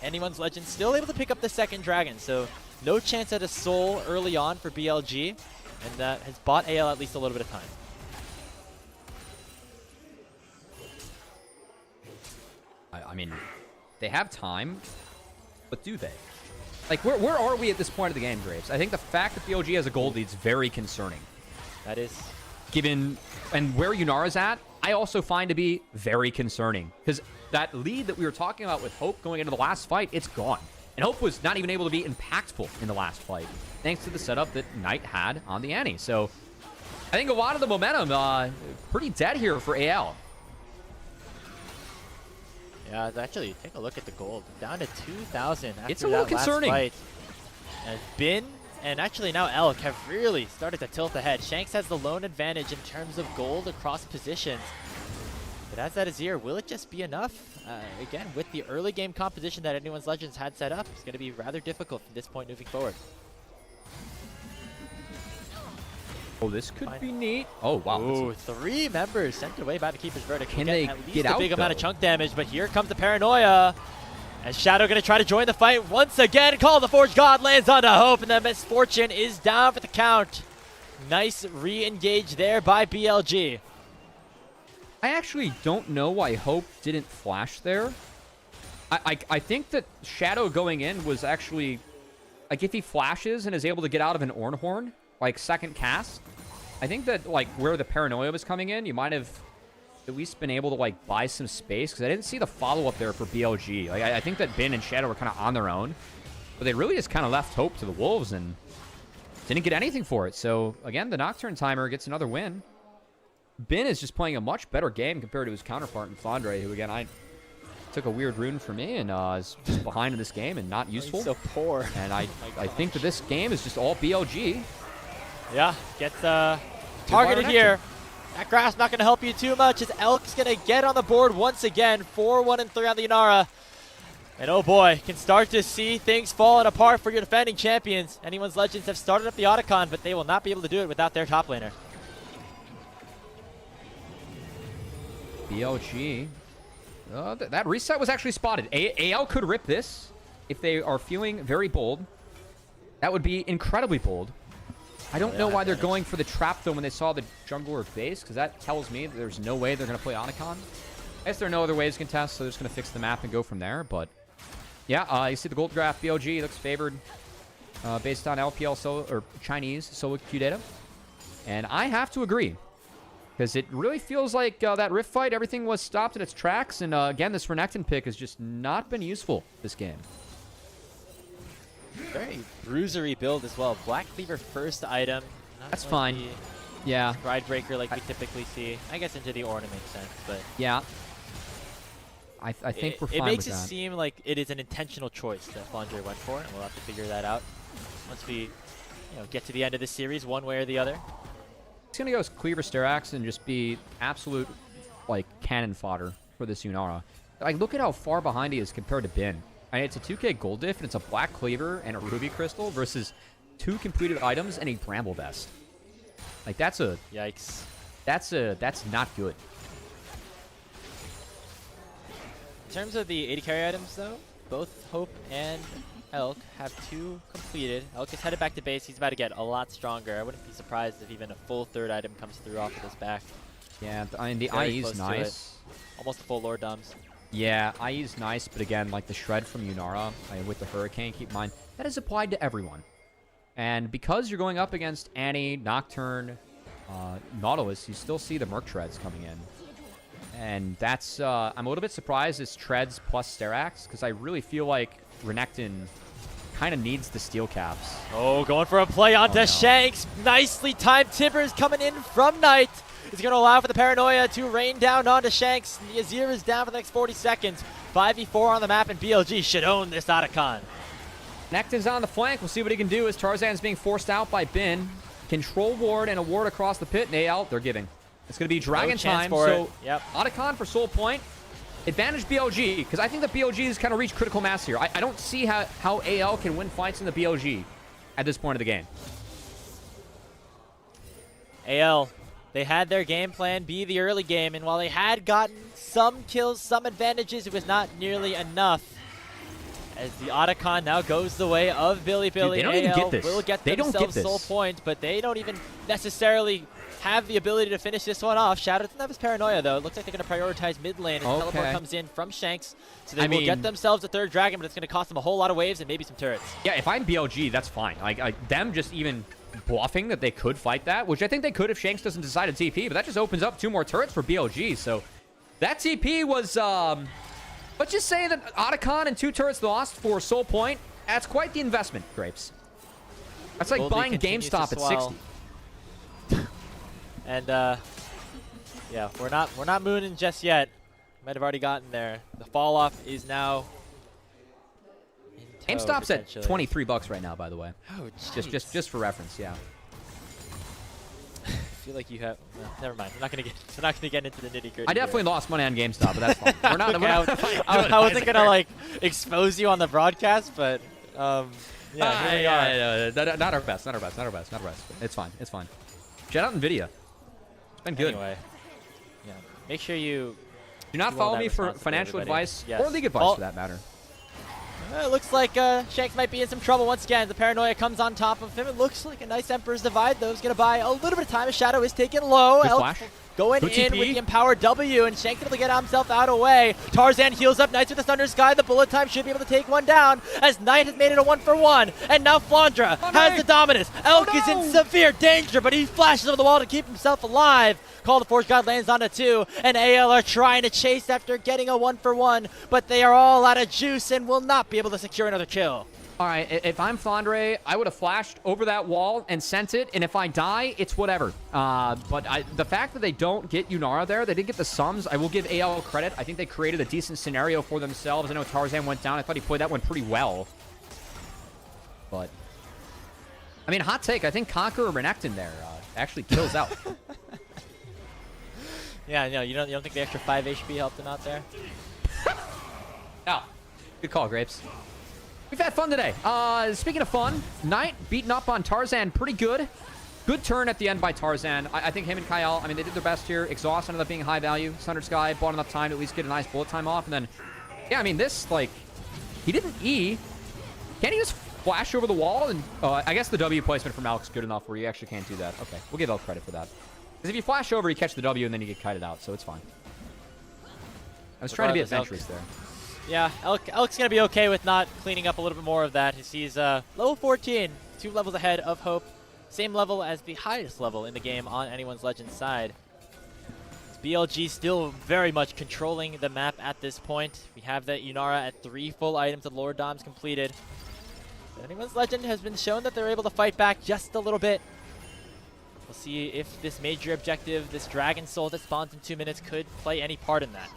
[SPEAKER 2] anyone's Legend still able to pick up the second dragon. So no chance at a soul early on for BLG. And that has bought AL at least a little bit of time.
[SPEAKER 1] I mean, they have time, but do they? Like, where are we at this point of the game, Graves? I think the fact that BLG has a gold lead is very concerning.
[SPEAKER 2] That is.
[SPEAKER 1] Given, and where Yunara's at, I also find to be very concerning. Because that lead that we were talking about with Hope going into the last fight, it's gone. And Hope was not even able to be impactful in the last fight, thanks to the setup that Knight had on the Annie. So I think a lot of the momentum pretty dead here for AL.
[SPEAKER 2] Yeah, actually, take a look at the gold. Down to 2,000 after
[SPEAKER 1] it's a little concerning.
[SPEAKER 2] Last fight. As Bin and actually now Elk have really started to tilt ahead. Shanks has the lone advantage in terms of gold across positions. But as that is here, will it just be enough? Again, with the early game composition that anyone's Legends had set up, it's going to be rather difficult from this point moving forward.
[SPEAKER 1] Oh, this could be neat. Oh, wow.
[SPEAKER 2] Ooh, 3 members sent away by the Keeper's Verdict.
[SPEAKER 1] Can they
[SPEAKER 2] at least
[SPEAKER 1] get
[SPEAKER 2] a
[SPEAKER 1] out,
[SPEAKER 2] big amount of chunk damage, but here comes the Paranoia. As Shadow going to try to join the fight once again. Call the Forge God lands onto Hope, and the Misfortune is down for the count. Nice re-engage there by BLG.
[SPEAKER 1] I actually don't know why Hope didn't flash there. I think that Shadow going in was actually... Like, if he flashes and is able to get out of an Ornhorn, like, second cast, I think that, like, where the Paranoia was coming in, you might have at least been able to, like, buy some space, because I didn't see the follow-up there for BLG. Like, I think that Bin and Shadow were kind of on their own, but they really just kind of left Hope to the Wolves and didn't get anything for it. So, again, the Nocturne Timer gets another win. Bin is just playing a much better game compared to his counterpart in Flandre, who, again, I took a weird rune for me and is just behind in this game and not useful.
[SPEAKER 2] He's so poor.
[SPEAKER 1] And I think that this game is just all BLG.
[SPEAKER 2] Yeah, gets targeted here. That grass not going to help you too much as Elk's going to get on the board once again. 4-1 and 3 on the Inara. And oh boy, can start to see things falling apart for your defending champions. Anyone's Legends have started up the Otacon, but they will not be able to do it without their top laner.
[SPEAKER 1] BLG. That reset was actually spotted. AL could rip this if they are feeling very bold. That would be incredibly bold. I don't know why they're going for the trap, though, when they saw the jungler base, because that tells me that there's no way they're going to play Otacon. I guess there are no other ways to contest, so they're just going to fix the map and go from there. But, yeah, you see the gold graph. BLG looks favored based on LPL or Chinese solo queue data. And I have to agree. Because it really feels like that Rift fight, everything was stopped in its tracks. And again, this Renekton pick has just not been useful this game.
[SPEAKER 2] Very bruisery build as well. Black Cleaver first item.
[SPEAKER 1] That's fine. Yeah.
[SPEAKER 2] Stride Breaker like we typically see. I guess into the Ornament makes sense, but... Yeah.
[SPEAKER 1] I think we're fine with that.
[SPEAKER 2] It makes it seem like it is an intentional choice that Flandre went for, and we'll have to figure that out once we get to the end of this series, one way or the other.
[SPEAKER 1] It's going to go as Cleaver Sterax and just be absolute, like, cannon fodder for this Yunara. Like, look at how far behind he is compared to Bin. I mean, it's a 2k gold diff, and it's a Black Cleaver and a Ruby Crystal versus 2 completed items and a Bramble Vest. Like, that's a...
[SPEAKER 2] Yikes.
[SPEAKER 1] That's not good.
[SPEAKER 2] In terms of the 80 carry items, though, both Hope and Elk have 2 completed. Elk is headed back to base. He's about to get a lot stronger. I wouldn't be surprised if even a full 3rd item comes through off of his back.
[SPEAKER 1] Yeah, I mean, the IE is nice.
[SPEAKER 2] Almost a full Lord Doms.
[SPEAKER 1] Yeah, IE is nice, but again, like the shred from Yunara with the Hurricane, keep in mind, that is applied to everyone. And because you're going up against Annie, Nocturne, Nautilus, you still see the Merc Shreds coming in. And that's, I'm a little bit surprised it's Treads plus Sterax, because I really feel like Renekton kind of needs the steel caps.
[SPEAKER 2] Oh, going for a play onto Shanks. Nicely timed Timbers coming in from Knight. Is going to allow for the Paranoia to rain down onto Shanks. The Azir is down for the next 40 seconds. 5v4 on the map, and BLG should own this Otacon.
[SPEAKER 1] Nekton's on the flank. We'll see what he can do as Tarzan's being forced out by Bin. Control ward and a ward across the pit. Nail, they're giving. It's going to be Dragon time. So, Otacon for Soul Point. Advantage BLG, because I think the BLG has kind of reached critical mass here. I don't see how AL can win fights in the BLG at this point of the game.
[SPEAKER 2] AL, they had their game plan be the early game, and while they had gotten some kills, some advantages, it was not nearly enough. As the Otacon now goes the way of Bilibili.
[SPEAKER 1] Dude, they don't even get this.
[SPEAKER 2] Will get themselves Soul Point, but they don't even necessarily have the ability to finish this one off. Shadow doesn't have his Paranoia, though. It looks like they're going to prioritize mid lane as Teleport comes in from Shanks. So they will get themselves a 3rd Dragon, but it's going to cost them a whole lot of waves and maybe some turrets.
[SPEAKER 1] Yeah, if I'm BLG, that's fine. Like them just even bluffing that they could fight that, which I think they could if Shanks doesn't decide to TP, but that just opens up 2 more turrets for BLG. So that TP was, let's just say that Otacon and 2 turrets lost for Soul Point. That's quite the investment, Grapes. That's like buying GameStop at 60.
[SPEAKER 2] And yeah, we're not mooning just yet. Might have already gotten there. The fall off is now in tow,
[SPEAKER 1] GameStop's at $23 right now, by the way.
[SPEAKER 2] Oh,
[SPEAKER 1] just for reference, yeah.
[SPEAKER 2] I feel like you have. No, never mind. We're not gonna get into the nitty gritty.
[SPEAKER 1] I definitely lost money on GameStop, but that's fine. We're not.
[SPEAKER 2] Okay, I wasn't gonna like expose you on the broadcast, but yeah, here we are.
[SPEAKER 1] Not our best. It's fine. Shout out NVIDIA. It's been good.
[SPEAKER 2] Anyway, make sure you
[SPEAKER 1] do not follow me for financial advice or league advice for that matter.
[SPEAKER 2] It looks like Shanks might be in some trouble once again. The paranoia comes on top of him. It looks like a nice Emperor's Divide, though. He's going to buy a little bit of time. His Shadow is taken low.
[SPEAKER 1] Good flash.
[SPEAKER 2] Going
[SPEAKER 1] Good
[SPEAKER 2] in
[SPEAKER 1] TP.
[SPEAKER 2] with the empowered W, and Shanks able to get himself out of the way. Tarzan heals up nice with the Thunder Sky. The bullet time should be able to take one down, as Knight has made it a 1-for-1. And now Flandre has the dominance. Elk is in severe danger, but he flashes over the wall to keep himself alive. Call the Forge God lands on a 2, and AL are trying to chase after getting a 1-for-1, but they are all out of juice and will not be able to secure another kill.
[SPEAKER 1] All right, if I'm Flandre, I would have flashed over that wall and sent it, and if I die, it's whatever. But the fact that they don't get Yunara there, they didn't get the sums, I will give AL credit. I think they created a decent scenario for themselves. I know Tarzan went down. I thought he played that one pretty well. But, I mean, hot take, I think Conqueror Renekton there actually kills out.
[SPEAKER 2] Yeah, no, you don't think the extra 5 HP helped him out there?
[SPEAKER 1] No. Good call, Grapes. We've had fun today. Speaking of fun, Knight beating up on Tarzan pretty good. Good turn at the end by Tarzan. I think him and Kael, I mean, they did their best here. Exhaust ended up being high value. Thunder Sky bought enough time to at least get a nice bullet time off. And then, yeah, I mean, this, like, he didn't E. Can't he just flash over the wall? And I guess the W placement from Alex is good enough where you actually can't do that. Okay, we'll give Elk credit for that. Because if you flash over, you catch the W and then you get kited out, so it's fine. I was trying to be adventurous there.
[SPEAKER 2] Yeah, Elk's going to be okay with not cleaning up a little bit more of that. He's level 14, 2 levels ahead of Hope. Same level as the highest level in the game on anyone's Legends side. BLG still very much controlling the map at this point. We have that Yunara at 3 full items of Lord Doms completed. Anyone's Legend has been shown that they're able to fight back just a little bit. We'll see if this major objective, this Dragon Soul that spawns in 2 minutes, could play any part in that.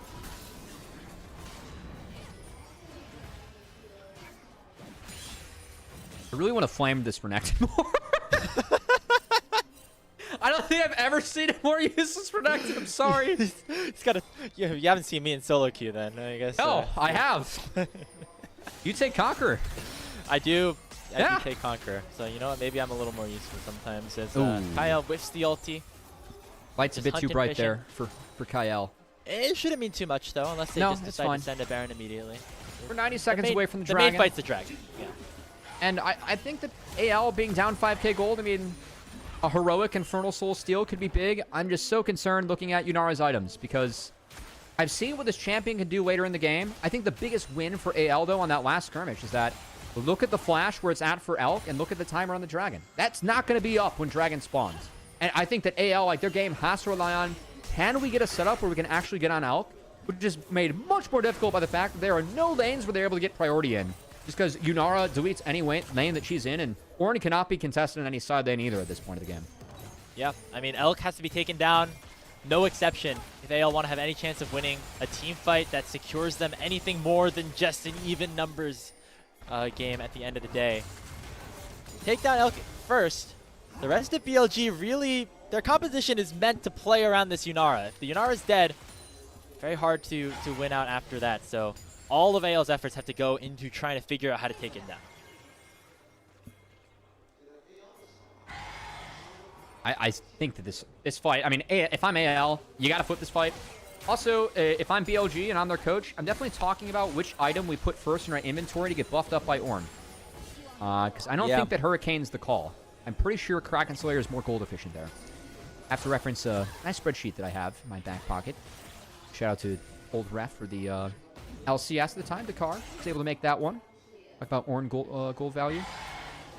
[SPEAKER 1] I really want to flame this Renekton more. I don't think I've ever seen a more useless Renekton. I'm sorry.
[SPEAKER 2] It's got a. You haven't seen me in solo queue then, I guess.
[SPEAKER 1] No, I have. You take Conqueror.
[SPEAKER 2] I do take Conqueror. So you know what? Maybe I'm a little more useful sometimes. As Kael whiffs the ulti.
[SPEAKER 1] Light's a bit too bright there for Kael.
[SPEAKER 2] It shouldn't mean too much though, unless they just decide to send a Baron immediately.
[SPEAKER 1] We're 90 seconds away from the dragon.
[SPEAKER 2] The main fight's the dragon. Yeah.
[SPEAKER 1] And I think that AL being down 5k gold, I mean, a heroic Infernal Soul steal could be big. I'm just so concerned looking at Yunara's items because I've seen what this champion can do later in the game. I think the biggest win for AL, though, on that last skirmish is that look at the flash where it's at for Elk and look at the timer on the dragon. That's not going to be up when dragon spawns. And I think that AL, like, their game has to rely on, can we get a setup where we can actually get on Elk? Which is made much more difficult by the fact that there are no lanes where they're able to get priority in. Just because Yunara deletes any lane that she's in, and Ornn cannot be contested on any side lane either at this point of the game.
[SPEAKER 2] Yeah, I mean, Elk has to be taken down. No exception if AL want to have any chance of winning a team fight that secures them anything more than just an even numbers game at the end of the day. Take down Elk first. The rest of BLG really, their composition is meant to play around this Yunara. If the Yunara is dead, very hard to win out after that. So all of AL's efforts have to go into trying to figure out how to take it down.
[SPEAKER 1] I think that this fight, I mean, if I'm AL, you got to flip this fight. Also, if I'm BLG and I'm their coach, I'm definitely talking about which item we put first in our inventory to get buffed up by Ornn. Because I don't think that Hurricane's the call. I'm pretty sure Kraken Slayer is more gold efficient there. I have to reference a nice spreadsheet that I have in my back pocket. Shout out to old ref for the LCS at the time, Dakar. Was able to make that one. Talk about Ornn gold value.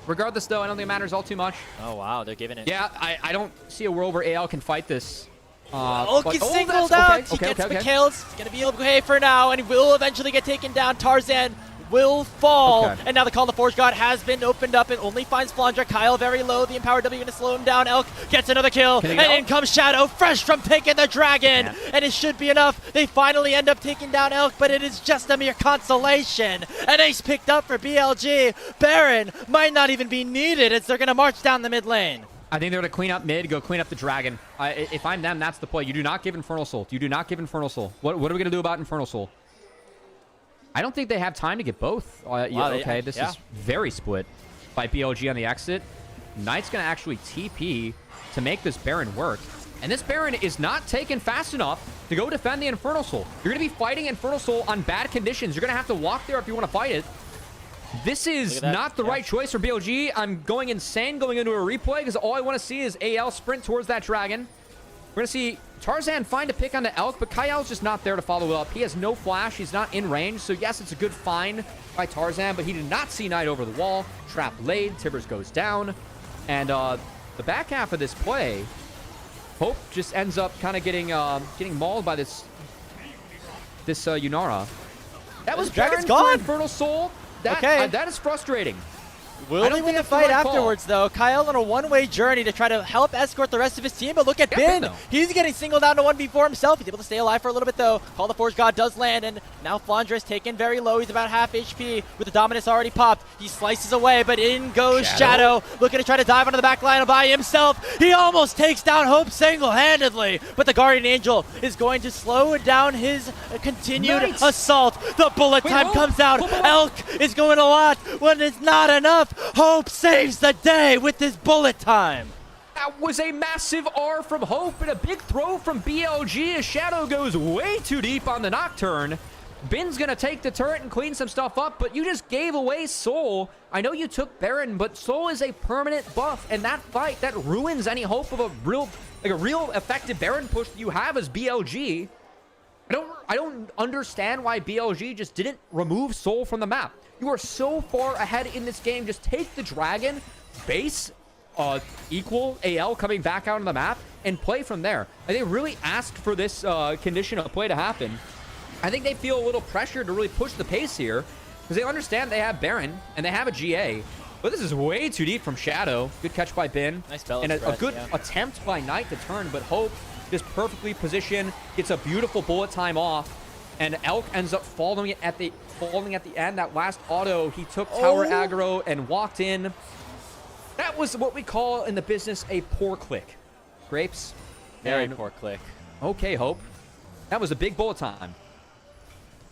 [SPEAKER 1] Regardless, though, I don't think it matters all too much.
[SPEAKER 2] Oh, wow. They're giving it.
[SPEAKER 1] Yeah, I don't see a world where AL can fight this.
[SPEAKER 2] Ulk gets singled out. He gets the kills. It's going to be okay for now, and he will eventually get taken down. Tarzan will fall. And now the Call of the Forge God has been opened up. It only finds Flandre. Kael very low. The Empowered W going to slow him down. Elk gets another kill. And in comes Shadow, fresh from taking the dragon. Yeah. And it should be enough. They finally end up taking down Elk, but it is just a mere consolation. An ace picked up for BLG. Baron might not even be needed as they're going to march down the mid lane.
[SPEAKER 1] I think they're going to clean up mid, go clean up the dragon. If I'm them, that's the play. You do not give Infernal Soul. You do not give Infernal Soul. What are we going to do about Infernal Soul? I don't think they have time to get both. This is very split by BLG on the exit. Knight's going to actually TP to make this Baron work. And this Baron is not taken fast enough to go defend the Infernal Soul. You're going to be fighting Infernal Soul on bad conditions. You're going to have to walk there if you want to fight it. This is not the right choice for BLG. I'm going insane going into a replay because all I want to see is AL sprint towards that dragon. We're going to see Tarzan find a pick on the Elk, but Kael's just not there to follow up. He has no flash. He's not in range. So, yes, it's a good find by Tarzan, but he did not see Knight over the wall. Trap laid. Tibbers goes down. And the back half of this play, Hope just ends up kind of getting mauled by this Yunara. That was
[SPEAKER 2] Dragon's
[SPEAKER 1] Baron for
[SPEAKER 2] gone.
[SPEAKER 1] Infernal Soul. That is frustrating.
[SPEAKER 2] Will he win the fight afterwards, though? Kael on a one-way journey to try to help escort the rest of his team, but look at Bin. He's getting singled down to 1v4 himself. He's able to stay alive for a little bit, though. Call the Forge God does land, and now Flandre is taken very low. He's about half HP with the Dominus already popped. He slices away, but in goes Shadow, looking to try to dive onto the back line by himself. He almost takes down Hope single-handedly, but the Guardian Angel is going to slow down his continued assault. The bullet time comes out. Elk is going a lot when it's not enough. Hope saves the day with this bullet time.
[SPEAKER 1] That was a massive R from Hope and a big throw from BLG as Shadow goes way too deep on the Nocturne. Bin's going to take the turret and clean some stuff up, but you just gave away Soul. I know you took Baron, but Soul is a permanent buff, and that fight, that ruins any hope of a real effective Baron push that you have as BLG. I don't understand why BLG just didn't remove Soul from the map. You are so far ahead in this game. Just take the dragon, base, equal AL coming back out on the map, and play from there. And they really asked for this condition of play to happen. I think they feel a little pressure to really push the pace here because they understand they have Baron and they have a GA. But this is way too deep from Shadow. Good catch by Bin.
[SPEAKER 2] Nice spell.
[SPEAKER 1] And a good attempt by Knight to turn, but Hope just perfectly positioned, gets a beautiful bullet time off, and Elk ends up falling at the end. That last auto, he took tower aggro and walked in. That was what we call in the business a poor click. Grapes.
[SPEAKER 2] Very poor click.
[SPEAKER 1] Okay, Hope. That was a big bullet time.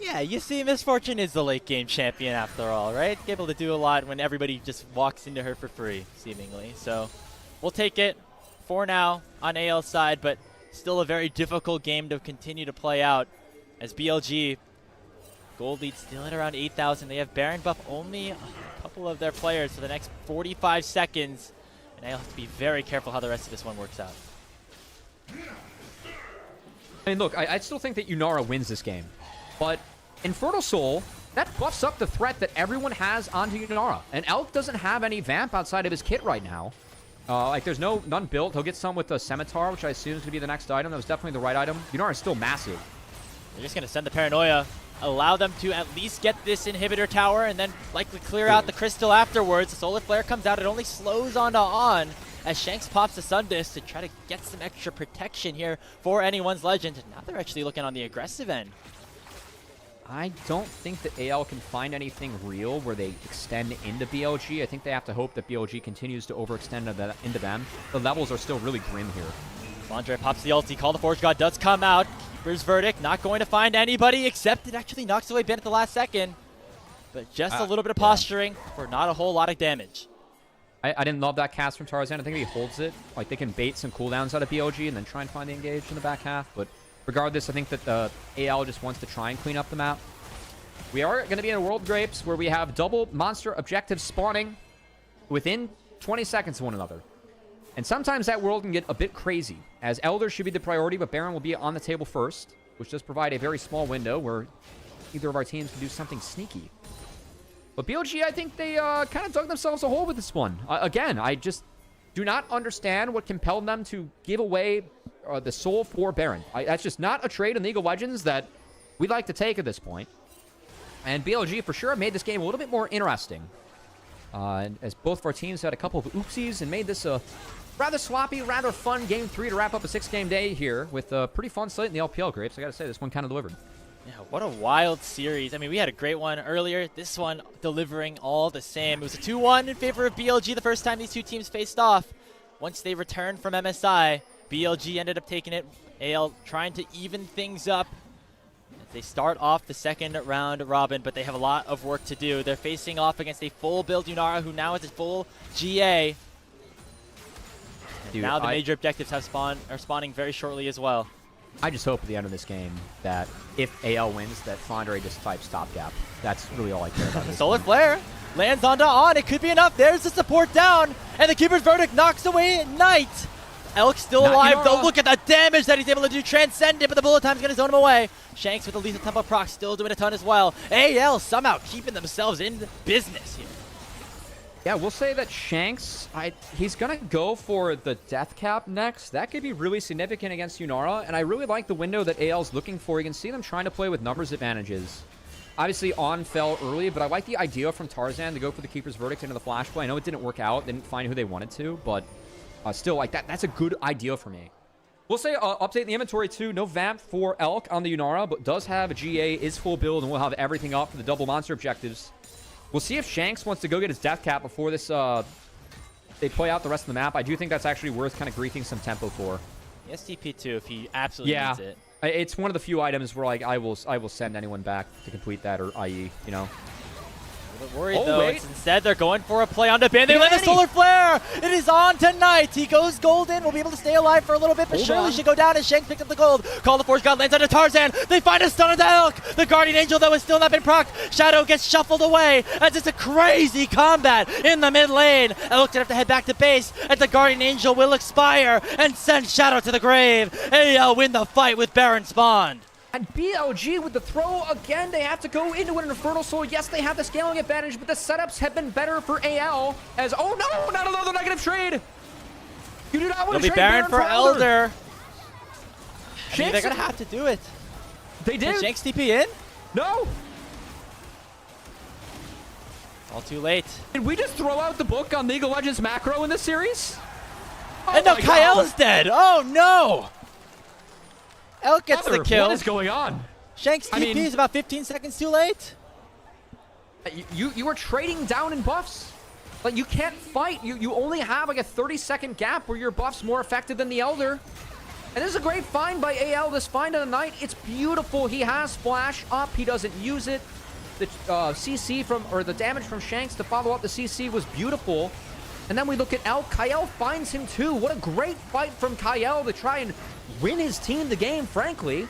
[SPEAKER 2] Yeah, you see, Misfortune is the late game champion after all, right? Able to do a lot when everybody just walks into her for free, seemingly. So we'll take it for now on AL's side, but still a very difficult game to continue to play out as BLG gold lead still at around 8,000. They have Baron buff only a couple of their players for the next 45 seconds, and they'll have to be very careful how the rest of this one works out.
[SPEAKER 1] I mean, look, I still think that Yunara wins this game, but Infernal Soul, that buffs up the threat that everyone has onto Yunara, and Elk doesn't have any Vamp outside of his kit right now. Like, there's none built. He'll get some with the Scimitar, which I assume is going to be the next item. That was definitely the right item. Yunara is still massive.
[SPEAKER 2] They're just going to send the Paranoia, allow them to at least get this inhibitor tower, and then likely clear out the crystal afterwards. The Solar Flare comes out. It only slows on as Shanks pops the Sun Disc to try to get some extra protection here for anyone's Legend. And now they're actually looking on the aggressive end.
[SPEAKER 1] I don't think that AL can find anything real where they extend into BLG. I think they have to hope that BLG continues to overextend into them. The levels are still really grim here.
[SPEAKER 2] Flandre pops the ulti. Call the Forge God does come out. Keeper's Verdict not going to find anybody except it actually knocks away Ben at the last second. But just a little bit of posturing for not a whole lot of damage.
[SPEAKER 1] I didn't love that cast from Tarzan. I think if he holds it, like they can bait some cooldowns out of BLG and then try and find the engage in the back half. But regardless, I think that the AL just wants to try and clean up the map. We are going to be in a World Grapes where we have double monster objectives spawning within 20 seconds of one another. And sometimes that world can get a bit crazy, as Elder should be the priority, but Baron will be on the table first, which does provide a very small window where either of our teams can do something sneaky. But BLG, I think they kind of dug themselves a hole with this one. Again, I just do not understand what compelled them to give away the soul for Baron. That's just not a trade in League of Legends that we'd like to take at this point. And BLG, for sure, made this game a little bit more interesting. As both of our teams had a couple of oopsies and made this a rather sloppy, rather fun Game 3 to wrap up a 6-game day here with a pretty fun slate in the LPL Grapes. I got to say, this one kind of delivered.
[SPEAKER 2] Yeah, what a wild series. I mean, we had a great one earlier. This one delivering all the same. It was a 2-1 in favor of BLG the first time these two teams faced off. Once they returned from MSI, BLG ended up taking it. AL trying to even things up. They start off the second round robin, but they have a lot of work to do. They're facing off against a full build Yunara, who now has a full GA. Dude, now the major objectives are spawning very shortly as well.
[SPEAKER 1] I just hope at the end of this game that if AL wins, that Flandre just types stopgap. That's really all I care about.
[SPEAKER 2] Solar Flare Lands onto On. It could be enough. There's the support down. And the Keeper's Verdict knocks away Knight. Elk still alive, though. Look at the damage that he's able to do. Transcend it, but the bullet time's going to zone him away. Shanks with the lethal tempo proc still doing a ton as well. AL somehow keeping themselves in business here.
[SPEAKER 1] Yeah, we'll say that Shanks, he's going to go for the death cap next. That could be really significant against Yunara, and I really like the window that AL's looking for. You can see them trying to play with numbers advantages. Obviously, On fell early, but I like the idea from Tarzan to go for the Keeper's Verdict into the flash play. I know it didn't work out. They didn't find who they wanted to, but still, like, that's a good idea for me. We'll say update the inventory, too. No Vamp for Elk on the Yunara, but does have a GA, is full build, and we'll have everything up for the double monster objectives. We'll see if Shanks wants to go get his death cap before this, they play out the rest of the map. I do think that's actually worth kind of griefing some tempo for.
[SPEAKER 2] STP too, if he absolutely needs it.
[SPEAKER 1] It's one of the few items where, like, I will send anyone back to complete that, or IE, you know.
[SPEAKER 2] A little worried, though. It's instead, they're going for a play on the bin. They land a solar flare. It is on tonight. He goes golden. Will be able to stay alive for a little bit, but surely should go down as Shanks picked up the gold. Call the Force God lands onto Tarzan. They find a stun on the Elk. The Guardian Angel, though, has still not been procced. Shadow gets shuffled away as it's a crazy combat in the mid lane. Elk gonna have to head back to base as the Guardian Angel will expire and send Shadow to the grave. AL win the fight with Baron spawned.
[SPEAKER 1] And BLG with the throw again, they have to go into an Infernal Soul. Yes, they have the scaling advantage, but the setups have been better for AL. As oh no, not another negative trade. You do not want to trade
[SPEAKER 2] Baron for Elder. I mean, they're gonna
[SPEAKER 1] have
[SPEAKER 2] to do it.
[SPEAKER 1] They did.
[SPEAKER 2] Can Shanks TP in?
[SPEAKER 1] No.
[SPEAKER 2] All too late.
[SPEAKER 1] Did we just throw out the book on League of Legends macro in this series? Oh
[SPEAKER 2] and no, Kael's dead. Oh no. Elk gets the kill.
[SPEAKER 1] What is going on?
[SPEAKER 2] Shanks TP is about 15 seconds too late.
[SPEAKER 1] You are trading down in buffs. Like, you can't fight. You only have like a 30-second gap where your buff's more effective than the Elder. And this is a great find by AL. This find on the Knight, it's beautiful. He has Flash up. He doesn't use it. The CC from, or the damage from Shanks to follow up the CC was beautiful. And then we look at Elk. Kael finds him too. What a great fight from Kael to try and win his team the game, frankly.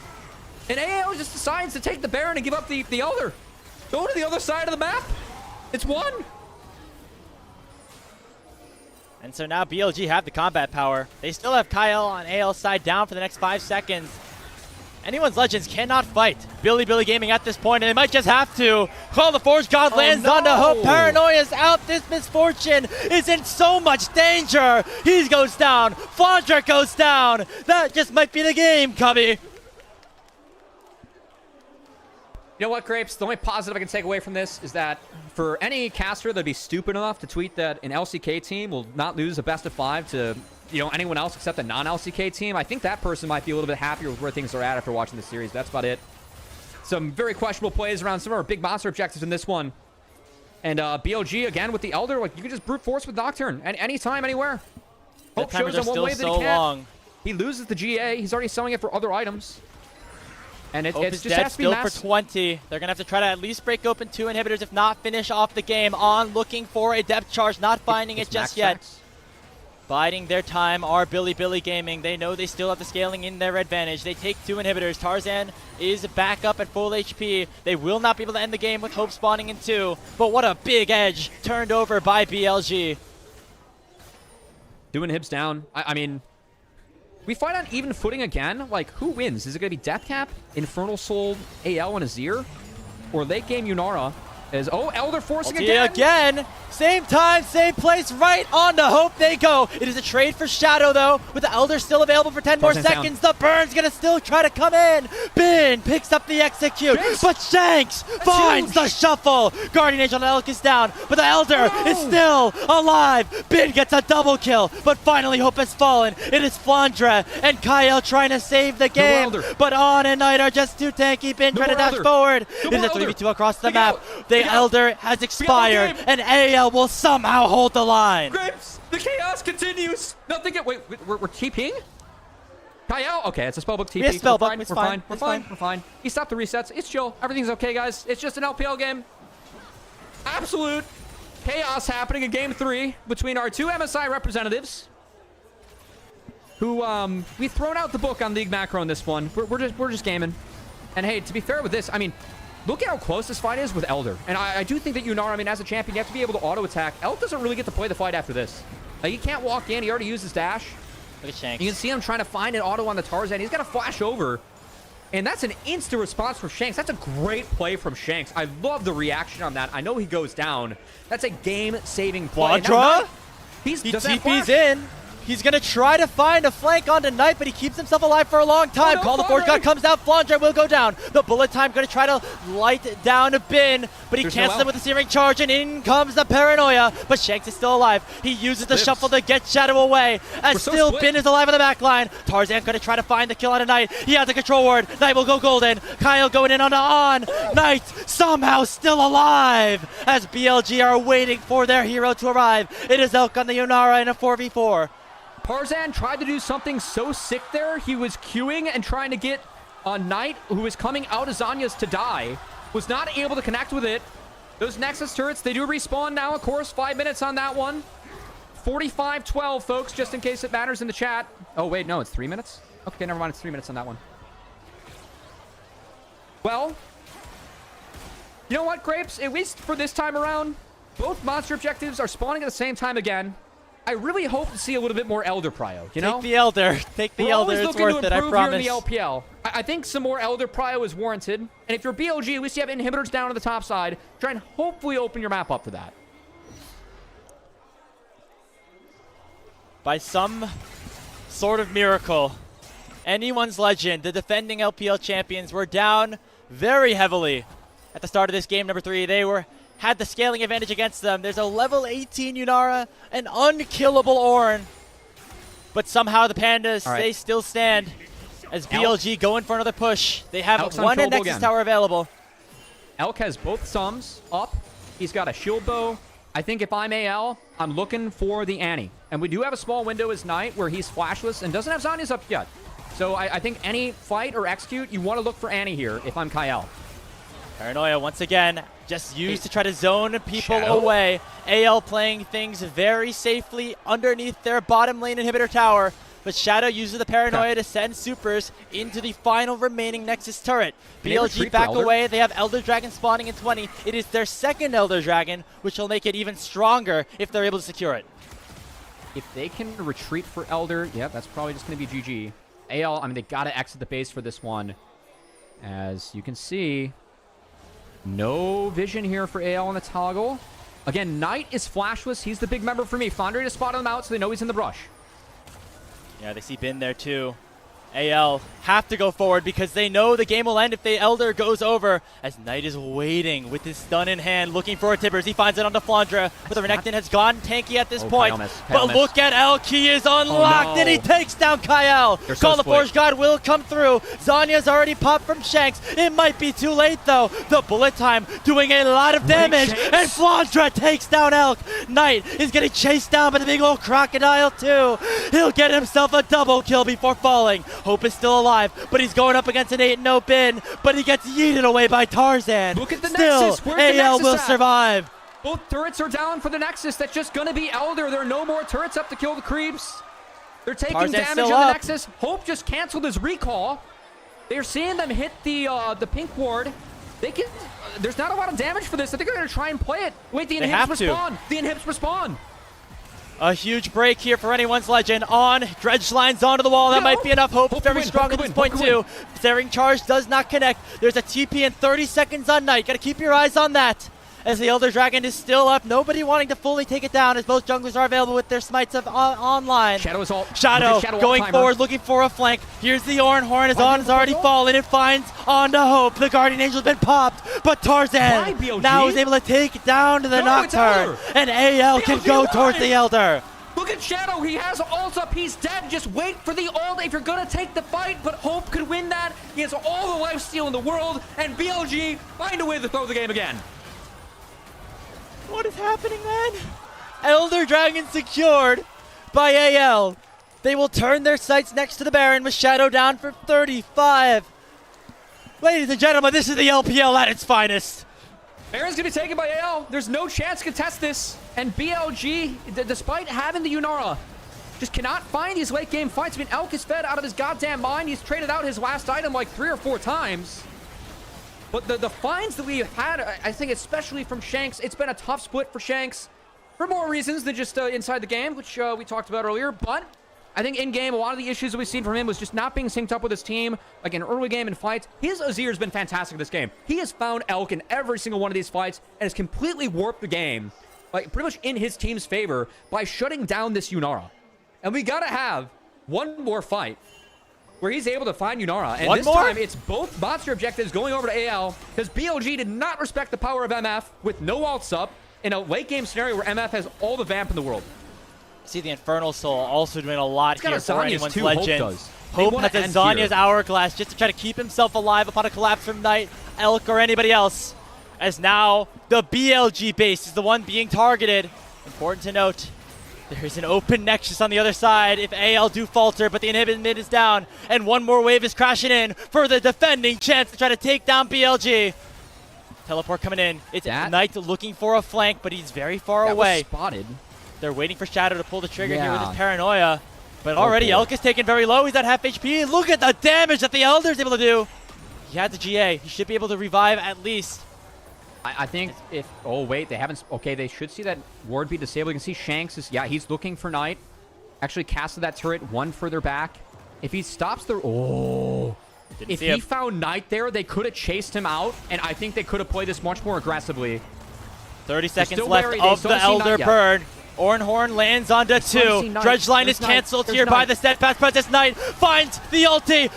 [SPEAKER 1] And AL just decides to take the Baron and give up the Elder. Go to the other side of the map. It's one.
[SPEAKER 2] And so now BLG have the combat power. They still have Kael on AL's side down for the next 5 seconds. Anyone's Legends cannot fight Bilibili Gaming at this point, and they might just have to. Call the Force God lands onto Hope. Paranoia's out. This Misfortune is in so much danger. He goes down. Flandre goes down. That just might be the game, Cubby.
[SPEAKER 1] You know what, Grapes? The only positive I can take away from this is that for any caster that'd be stupid enough to tweet that an LCK team will not lose a best of 5 to, you know, anyone else except a non-LCK team, I think that person might be a little bit happier with where things are at after watching the series. That's about it. Some very questionable plays around some of our big monster objectives in this one. And BLG, again, with the Elder, like, you can just brute force with Nocturne anytime, anywhere. Hope shows him one way that he can't. He loses the GA. He's already selling it for other items. And it just has to be
[SPEAKER 2] for 20. They're going to have to try to at least break open 2 inhibitors, if not finish off the game. On looking for a depth charge, not finding it just yet. Biding their time are Bilibili Gaming. They know they still have the scaling in their advantage. They take 2 inhibitors. Tarzan is back up at full HP. They will not be able to end the game with Hope spawning in 2. But what a big edge turned over by BLG.
[SPEAKER 1] Doing Hibs down. I mean, we fight on even footing again. Like, who wins? Is it going to be Deathcap, Infernal Soul, AL, and Azir? Or late game Yunara? Elder forcing
[SPEAKER 2] again. Same time, same place, right on to Hope they go. It is a trade for Shadow, though, with the Elder still available for 10 more seconds. The Burn's going to still try to come in. Bin picks up the execute, but Shanks finds the shuffle. Guardian Angel and Elk is down, but the Elder is still alive. Bin gets a double kill, but finally Hope has fallen. It is Flandre and Kael trying to save the game, but On and Knight are just too tanky. Bin trying to dash forward. It is a 3v2 across the map. The Elder has expired, and AL will somehow hold the line.
[SPEAKER 1] Grapes, the chaos continues. Nothing. Wait, we're TPing? Kael? Okay, it's a spellbook TP.
[SPEAKER 2] Yeah, spellbook. We're
[SPEAKER 1] fine. He stopped the resets. It's chill. Everything's okay, guys. It's just an LPL game. Absolute chaos happening in Game 3 between our 2 MSI representatives, who we've thrown out the book on League Macro in this one. We're just gaming. And hey, to be fair with this, I mean, look at how close this fight is with Elder. And I do think that Yunara, I mean, as a champion, you have to be able to auto-attack. Elk doesn't really get to play the fight after this. Like, he can't walk in. He already used his dash.
[SPEAKER 2] Look at Shanks.
[SPEAKER 1] You can see him trying to find an auto on the Tarzan. He's got to flash over. And that's an instant response from Shanks. That's a great play from Shanks. I love the reaction on that. I know he goes down. That's a game-saving play.
[SPEAKER 2] Flandre?
[SPEAKER 1] He
[SPEAKER 2] TP's in. He's going to try to find a flank onto Knight, but he keeps himself alive for a long time.
[SPEAKER 1] Oh, no,
[SPEAKER 2] Call the Force God comes down. Flandre will go down. The bullet time going to try to light down a Bin, but he cancels him with a searing charge, and in comes the paranoia. But Shanks is still alive. He uses the shuffle to get Shadow away, as still Bin is alive on the back line. Tarzan going to try to find the kill on a Knight. He has the control ward. Knight will go golden. Kael going in on Knight somehow still alive, as BLG are waiting for their hero to arrive. It is Elk on the Yunara in a 4v4.
[SPEAKER 1] Tarzan tried to do something so sick there. He was queuing and trying to get a Knight who was coming out of Zanya's to die. Was not able to connect with it. Those Nexus turrets, they do respawn now, of course. 5 minutes on that one. 45-12, folks, just in case it matters in the chat. Oh, wait, no, it's 3 minutes? Okay, never mind. It's 3 minutes on that one. Well, you know what, Grapes? At least for this time around, both monster objectives are spawning at the same time again. I really hope to see a little bit more Elder Prio, you know?
[SPEAKER 2] Take the Elder. Take the Elder. It's worth it, I promise.
[SPEAKER 1] Here in the LPL. I think some more Elder Prio is warranted. And if you're BLG, at least you have inhibitors down on the top side. Try and hopefully open your map up for that.
[SPEAKER 2] By some sort of miracle, anyone's legend, the defending LPL champions, were down very heavily at the start of this game, number 3. They had the scaling advantage against them. There's a level 18 Yunara, an unkillable Ornn. But somehow the Pandas, they still stand as BLG going for another push. They have one Nexus Tower available.
[SPEAKER 1] Elk has both sums up. He's got a shield bow. I think if I'm AL, I'm looking for the Annie. And we do have a small window as Knight where he's flashless and doesn't have Zanya's up yet. So I think any fight or execute, you want to look for Annie here if I'm Kael.
[SPEAKER 2] Paranoia once again, just used to try to zone people away. AL playing things very safely underneath their bottom lane inhibitor tower. But Shadow uses the Paranoia to send supers into the final remaining Nexus turret. BLG back away. They have Elder Dragon spawning in 20. It is their second Elder Dragon, which will make it even stronger if they're able to secure it.
[SPEAKER 1] If they can retreat for Elder, that's probably just going to be GG. AL, I mean, they got to exit the base for this one. As you can see, no vision here for AL on the toggle. Again, Knight is flashless. He's the big member for me. Flandre to spot him out so they know he's in the brush.
[SPEAKER 2] Yeah, they see Bin there too. AL have to go forward because they know the game will end if the Elder goes over, as Knight is waiting with his stun in hand, looking for a Tibbers. He finds it on the Flandre, but the Renekton has gone tanky at this point. But look at Elk, he is unlocked, and he takes down Kael. Call the Forge God will come through. Zanya's already popped from Shanks. It might be too late though. The bullet time doing a lot of damage, and Flandre takes down Elk. Knight is getting chased down by the big old crocodile too. He'll get himself a double kill before falling. Hope is still alive, but he's going up against an 8-0 Bin, but he gets yeeted away by Tarzan.
[SPEAKER 1] Look at the
[SPEAKER 2] Still,
[SPEAKER 1] Nexus. Where's the
[SPEAKER 2] AL
[SPEAKER 1] Nexus
[SPEAKER 2] will
[SPEAKER 1] at?
[SPEAKER 2] survive.
[SPEAKER 1] Both turrets are down for the Nexus. That's just going to be Elder. There are no more turrets up to kill the creeps. They're taking
[SPEAKER 2] Tarzan's
[SPEAKER 1] damage
[SPEAKER 2] still
[SPEAKER 1] on the
[SPEAKER 2] up.
[SPEAKER 1] Nexus. Hope just canceled his recall. They're seeing them hit the pink ward. They can. There's not a lot of damage for this. I think they're going to try and play it. Wait, the inhibs respawn. The inhibs respawn.
[SPEAKER 2] A huge break here for anyone's legend. On, dredge lines onto the wall. That might be enough. Hope very strong at this point too. Searing charge does not connect. There's a TP in 30 seconds on Knight. Got to keep your eyes on that, as the Elder Dragon is still up. Nobody wanting to fully take it down, as both junglers are available with their smites online.
[SPEAKER 1] Shadow is all.
[SPEAKER 2] Shadow going forward, looking for a flank. Here's the Ornn Horn. His on has already fallen. It finds onto Hope. The Guardian Angel's been popped, but Tarzan now is able to take down the Nocturne, and AL can go towards the Elder.
[SPEAKER 1] Look at Shadow. He has ult up. He's dead. Just wait for the ult if you're going to take the fight, but Hope could win that. He has all the lifesteal in the world, and BLG find a way to throw the game again.
[SPEAKER 2] What is happening, man? Elder Dragon secured by AL. They will turn their sights next to the Baron with Shadow down for 35. Ladies and gentlemen, this is the LPL at its finest.
[SPEAKER 1] Baron's going to be taken by AL. There's no chance to contest this. And BLG, despite having the Yunara, just cannot find these late game fights. I mean, Elk is fed out of his goddamn mind. He's traded out his last item like 3 or 4 times. But the finds that we've had, I think especially from Shanks, it's been a tough split for Shanks for more reasons than just inside the game, which we talked about earlier. But I think in-game, a lot of the issues that we've seen from him was just not being synced up with his team, like in early game and fights. His Azir's been fantastic this game. He has found Elk in every single one of these fights and has completely warped the game, like pretty much in his team's favor, by shutting down this Yunara. And we gotta have one more fight where he's able to find Yunara. And this time, it's both monster objectives going over to AL, because BLG did not respect the power of MF with no ults up in a late-game scenario where MF has all the vamp in the world.
[SPEAKER 2] See the Infernal Soul also doing a lot here for anyone's
[SPEAKER 1] too,
[SPEAKER 2] legend.
[SPEAKER 1] Hope
[SPEAKER 2] has a Zanya's Hourglass just to try to keep himself alive upon a collapse from Knight, Elk, or anybody else. As now, the BLG base is the one being targeted. Important to note, there's an open Nexus on the other side if AL do falter, but the inhibited mid is down, and one more wave is crashing in for the defending chance to try to take down BLG. Teleport coming in. It's Knight looking for a flank, but he's very far away.
[SPEAKER 1] Was spotted.
[SPEAKER 2] They're waiting for Shadow to pull the trigger here with his paranoia. But already Elk is taken very low. He's at half HP. Look at the damage that the Elder's able to do. He had the GA. He should be able to revive at least.
[SPEAKER 1] I think if... Oh, wait. They haven't... Okay, they should see that ward be disabled. You can see Shanks is... Yeah, he's looking for Knight. Actually casted that turret one further back. If he stops the... Oh... If he found Knight there, they could have chased him out, and I think they could have played this much more aggressively.
[SPEAKER 2] 30 seconds left of the Elder burn. Ornhorn lands onto 2. Dredge line is cancelled here by the Steadfast Presence. Knight finds the ulti,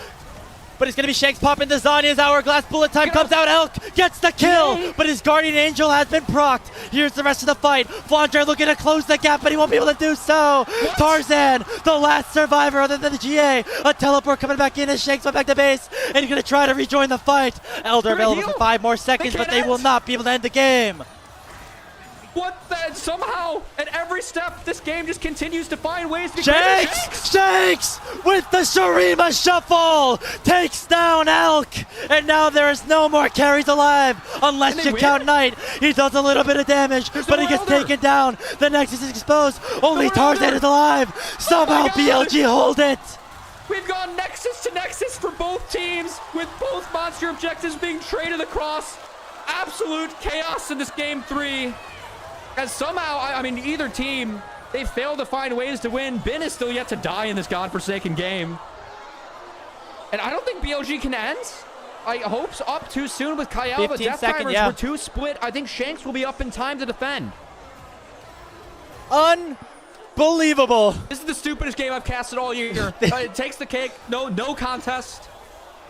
[SPEAKER 2] but it's going to be Shanks popping the Zanya's Hourglass. Bullet time comes out. Elk gets the kill, but his Guardian Angel has been procced. Here's the rest of the fight. Flandre looking to close the gap, but he won't be able to do so. Tarzan, the last survivor other than the GA. A teleport coming back in as Shanks went back to base, and he's going to try to rejoin the fight. Elder available for 5 more seconds, but they will not be able to end the game.
[SPEAKER 1] What the? Somehow, at every step, this game just continues to find ways to
[SPEAKER 2] get Shanks with the Shurima Shuffle takes down Elk, and now there is no more carries alive unless you count Knight. He does a little bit of damage, but he gets taken down. The Nexus is exposed. Only Tarzan is alive. Somehow BLG hold it.
[SPEAKER 1] We've gone Nexus to Nexus for both teams, with both monster objectives being traded across. Absolute chaos in this game 3. As somehow, I mean, either team, they failed to find ways to win. Bin is still yet to die in this godforsaken game. And I don't think BLG can end. I hope's up too soon with Kael, but Death Timers were too split. I think Shanks will be up in time to defend.
[SPEAKER 2] Unbelievable.
[SPEAKER 1] This is the stupidest game I've casted all year. It takes the cake. No contest.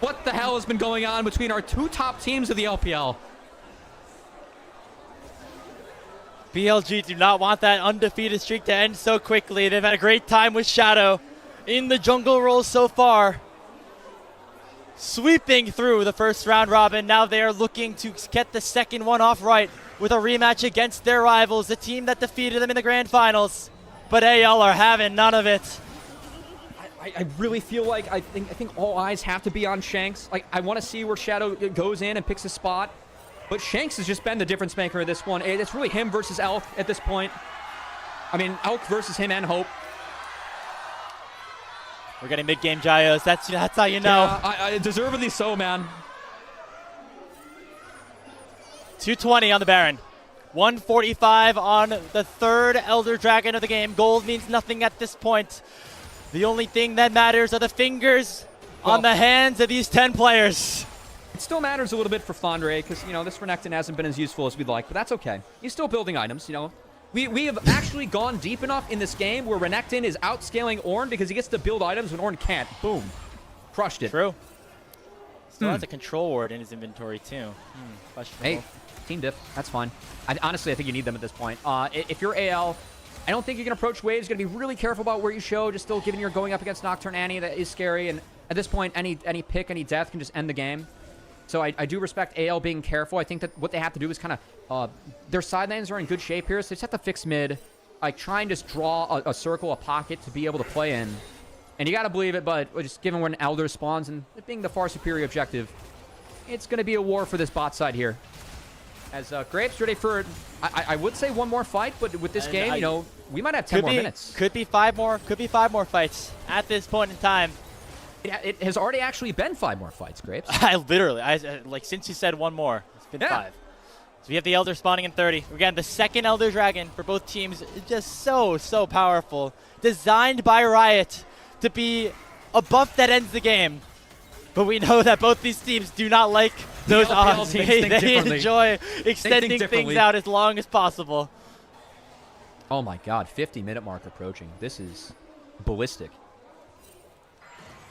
[SPEAKER 1] What the hell has been going on between our 2 top teams of the LPL?
[SPEAKER 2] BLG do not want that undefeated streak to end so quickly. They've had a great time with Shadow in the jungle role so far. Sweeping through the first round robin. Now they are looking to get the second one off right with a rematch against their rivals, the team that defeated them in the grand finals. But AL are having none of it.
[SPEAKER 1] I really feel like I think all eyes have to be on Shanks. Like, I want to see where Shadow goes in and picks a spot. But Shanks has just been the difference maker of this one. It's really him versus Elk at this point. I mean, Elk versus him and Hope.
[SPEAKER 2] We're getting mid-game Gyos. That's how you know.
[SPEAKER 1] Yeah, deservedly so, man.
[SPEAKER 2] 220 on the Baron. 145 on the 3rd Elder Dragon of the game. Gold means nothing at this point. The only thing that matters are the fingers on the hands of these 10 players.
[SPEAKER 1] It still matters a little bit for Flandre because, you know, this Renekton hasn't been as useful as we'd like, but that's okay. He's still building items, you know. We have actually gone deep enough in this game where Renekton is outscaling Ornn because he gets to build items when Ornn can't. Boom. Crushed it.
[SPEAKER 2] True. Still has a control ward in his inventory, too.
[SPEAKER 1] Hey, team diff. That's fine. Honestly, I think you need them at this point. If you're AL, I don't think you can approach waves. You're going to be really careful about where you show, just still given you're going up against Nocturne Annie. That is scary, and at this point, any pick, any death can just end the game. So I do respect AL being careful. I think that what they have to do is kind of... their side lanes are in good shape here, so they just have to fix mid. Like, try and just draw a circle, a pocket to be able to play in. And you got to believe it, but just given when Elder spawns and it being the far superior objective, it's going to be a war for this bot side here. As Grapes ready for, I would say one more fight, but with this game, you know, we might have 10 more minutes.
[SPEAKER 2] Could be 5 more fights at this point in time.
[SPEAKER 1] It has already actually been 5 more fights, Grapes.
[SPEAKER 2] Like, since you said 1 more, it's been 5. So we have the Elder spawning in 30. Again, the second Elder Dragon for both teams is just so powerful. Designed by Riot to be a buff that ends the game. But we know that both these teams do not like those odds. They enjoy extending things out as long as possible.
[SPEAKER 1] Oh my god, 50-minute mark approaching. This is ballistic.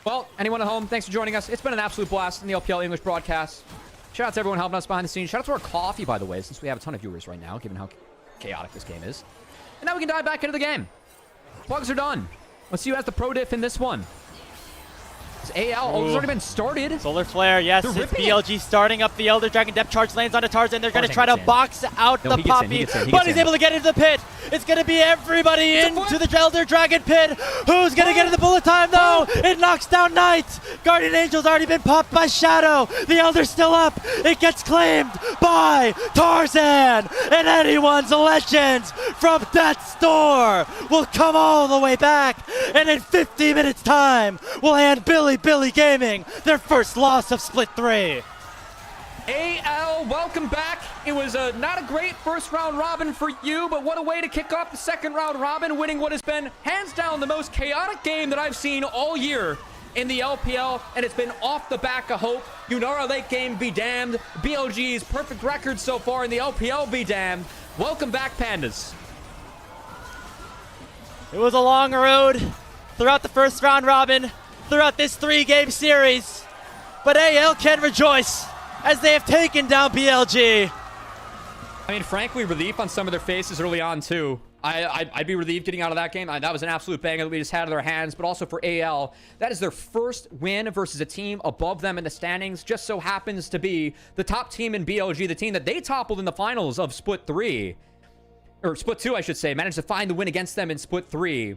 [SPEAKER 1] Well, anyone at home, thanks for joining us. It's been an absolute blast in the LPL English broadcast. Shout out to everyone helping us behind the scenes. Shout out to our coffee, by the way, since we have a ton of viewers right now, given how chaotic this game is. And now we can dive back into the game. Plugs are done. Let's see who has the pro diff in this one. It's AL. Oh, it's already been started.
[SPEAKER 2] Solar Flare, yes. It's BLG starting up the Elder Dragon. Depth charge lands onto Tarzan. They're going to try to box out the Poppy, but he's able to get into the pit. It's going to be everybody into the Elder Dragon pit. Who's going to get in the bullet time, though? It knocks down Knight. Guardian Angel's already been popped by Shadow. The Elder's still up. It gets claimed by Tarzan. And anyone's legends from Death's Door will come all the way back. And in 50 minutes time, we'll hand Bilibili Gaming their first loss of Split 3.
[SPEAKER 1] AL, welcome back. It was not a great first round robin for you, but what a way to kick off the second round robin, winning what has been hands down the most chaotic game that I've seen all year in the LPL, and it's been off the back of hope. Yunara late game be damned. BLG's perfect record so far in the LPL be damned. Welcome back, Pandas.
[SPEAKER 2] It was a long road throughout the first round robin, throughout this 3-game series, but AL can rejoice as they have taken down BLG.
[SPEAKER 1] I mean, frankly, relief on some of their faces early on, too. I'd be relieved getting out of that game. That was an absolute banger that we just had in their hands. But also for AL, that is their first win versus a team above them in the standings. Just so happens to be the top team in BLG, the team that they toppled in the finals of Split 3. Or Split 2, I should say. Managed to find the win against them in Split 3.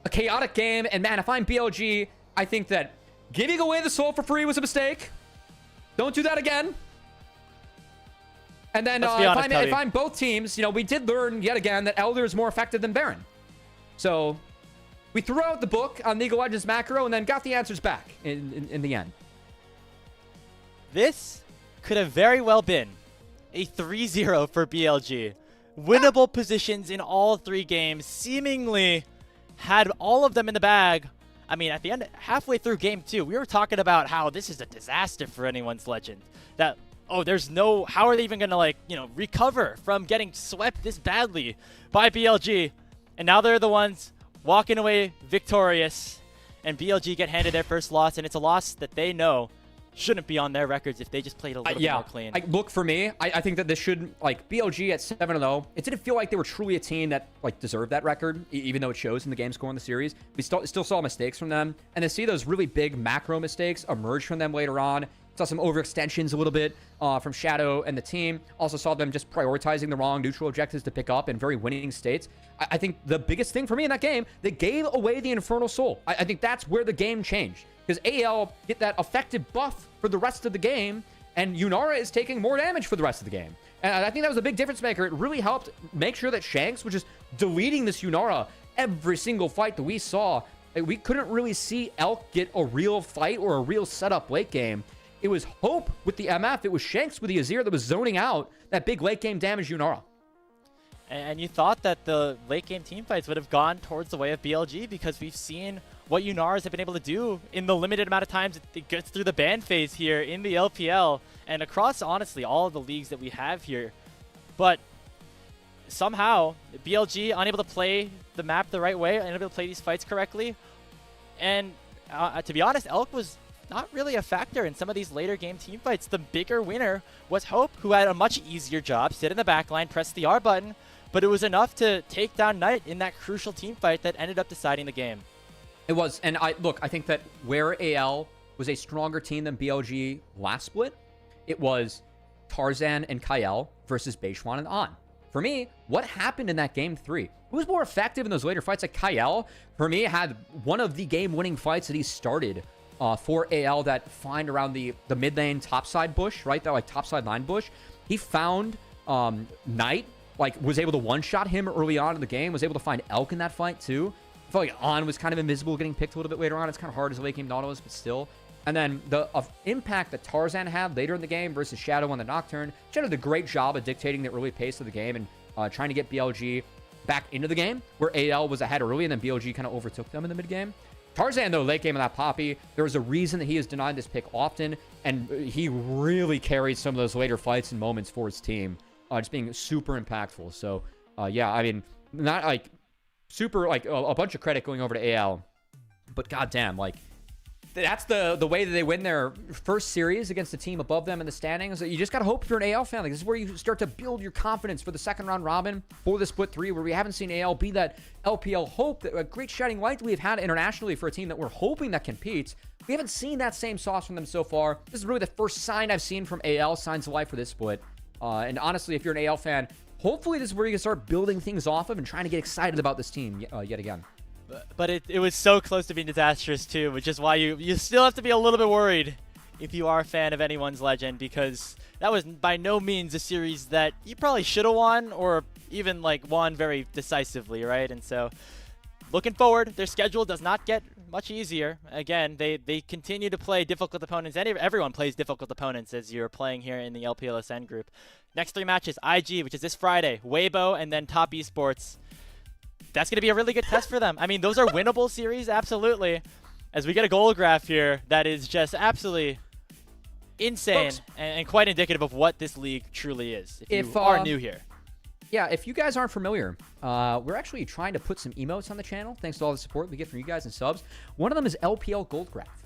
[SPEAKER 1] A chaotic game. And man, if I'm BLG, I think that giving away the soul for free was a mistake. Don't do that again. And then if I'm both teams, you know, we did learn yet again that Elder is more effective than Baron. So we threw out the book on League of Legends macro and then got the answers back in the end.
[SPEAKER 2] This could have very well been a 3-0 for BLG. Winnable positions in all 3 games. Seemingly had all of them in the bag. I mean, at the end, halfway through game 2, we were talking about how this is a disaster for anyone's legend. That, oh, there's no, how are they even going to, like, you know, recover from getting swept this badly by BLG? And now they're the ones walking away victorious. And BLG get handed their first loss, and it's a loss that they know shouldn't be on their records if they just played a little bit more clean.
[SPEAKER 1] Look, for me, I think that this should, like, BLG at 7-0, it didn't feel like they were truly a team that, like, deserved that record, even though it shows in the game score in the series. We still saw mistakes from them, and to see those really big macro mistakes emerge from them later on, saw some overextensions a little bit from Shadow and the team. Also saw them just prioritizing the wrong neutral objectives to pick up in very winning states. I think the biggest thing for me in that game, they gave away the Infernal Soul. I think that's where the game changed. Because AL get that effective buff for the rest of the game, and Yunara is taking more damage for the rest of the game. And I think that was a big difference maker. It really helped make sure that Shanks was just deleting this Yunara every single fight that we saw. We couldn't really see Elk get a real fight or a real setup late game. It was Hope with the MF. It was Shanks with the Azir that was zoning out that big late game damage Yunara.
[SPEAKER 2] And you thought that the late game team fights would have gone towards the way of BLG because we've seen what Yunaras have been able to do in the limited amount of times it gets through the ban phase here in the LPL and across, honestly, all of the leagues that we have here. But somehow, BLG unable to play the map the right way, unable to play these fights correctly. And to be honest, Elk was not really a factor in some of these later game team fights. The bigger winner was Hope, who had a much easier job, sit in the back line, press the R button, but it was enough to take down Knight in that crucial team fight that ended up deciding the game.
[SPEAKER 1] It was, and I think that where AL was a stronger team than BLG last split, it was Tarzan and Kael versus Beishwan and An. For me, what happened in that game 3? Who was more effective in those later fights? Like Kael, for me, had one of the game-winning fights that he started for AL that find around the mid lane topside bush, right? That like topside line bush. He found Knight, like was able to one-shot him early on in the game, was able to find Elk in that fight too. felt like On was kind of invisible, getting picked a little bit later on. It's kind of hard as a late game Nautilus, but still. And then the impact that Tarzan had later in the game versus Shadow on the Nocturne. Shadow did a great job of dictating the early pace of the game and trying to get BLG back into the game, where AL was ahead early and then BLG kind of overtook them in the mid game. Tarzan, though, late game of that Poppy, there was a reason that he is denied this pick often, and he really carried some of those later fights and moments for his team, just being super impactful. So, yeah, I mean, not like super, like a bunch of credit going over to AL, but goddamn, like, that's the way that they win their first series against a team above them in the standings. You just got to hope if you're an AL fan. Like, this is where you start to build your confidence for the second round robin for the split 3, where we haven't seen AL be that LPL hope, that a great shining light we've had internationally for a team that we're hoping that competes. We haven't seen that same sauce from them so far. This is really the first sign I've seen from AL, signs of life for this split. And honestly, if you're an AL fan, hopefully this is where you can start building things off of and trying to get excited about this team yet again.
[SPEAKER 2] But it was so close to being disastrous too, which is why you still have to be a little bit worried if you are a fan of anyone's legend, because that was by no means a series that you probably should have won or even like won very decisively, right? And so looking forward, their schedule does not get much easier. Again, they continue to play difficult opponents. Everyone plays difficult opponents as you're playing here in the LPLSN group. Next 3 matches, IG, which is this Friday, Weibo, and then Top Esports. That's going to be a really good test for them. I mean, those are winnable series, absolutely. As we get a goal graph here that is just absolutely insane and quite indicative of what this league truly is, if you are new here.
[SPEAKER 1] Yeah, if you guys aren't familiar, we're actually trying to put some emotes on the channel, thanks to all the support we get from you guys and subs. One of them is LPL Gold Graph.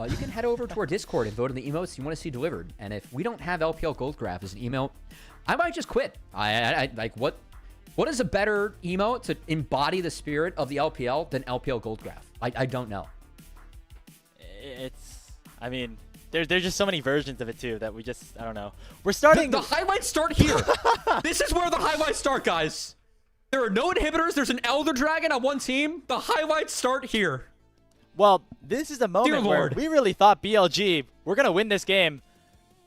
[SPEAKER 1] You can head over to our Discord and vote on the emotes you want to see delivered. And if we don't have LPL Gold Graph as an emote, I might just quit. I like, what is a better emote to embody the spirit of the LPL than LPL Gold Graph? I don't know.
[SPEAKER 2] I mean, there's just so many versions of it too that we just, I don't know. We're starting.
[SPEAKER 1] The highlights start here. This is where the highlights start, guys. There are no inhibitors. There's an Elder Dragon on one team. The highlights start here.
[SPEAKER 2] Well, this is a moment where we really thought BLG, we're going to win this game.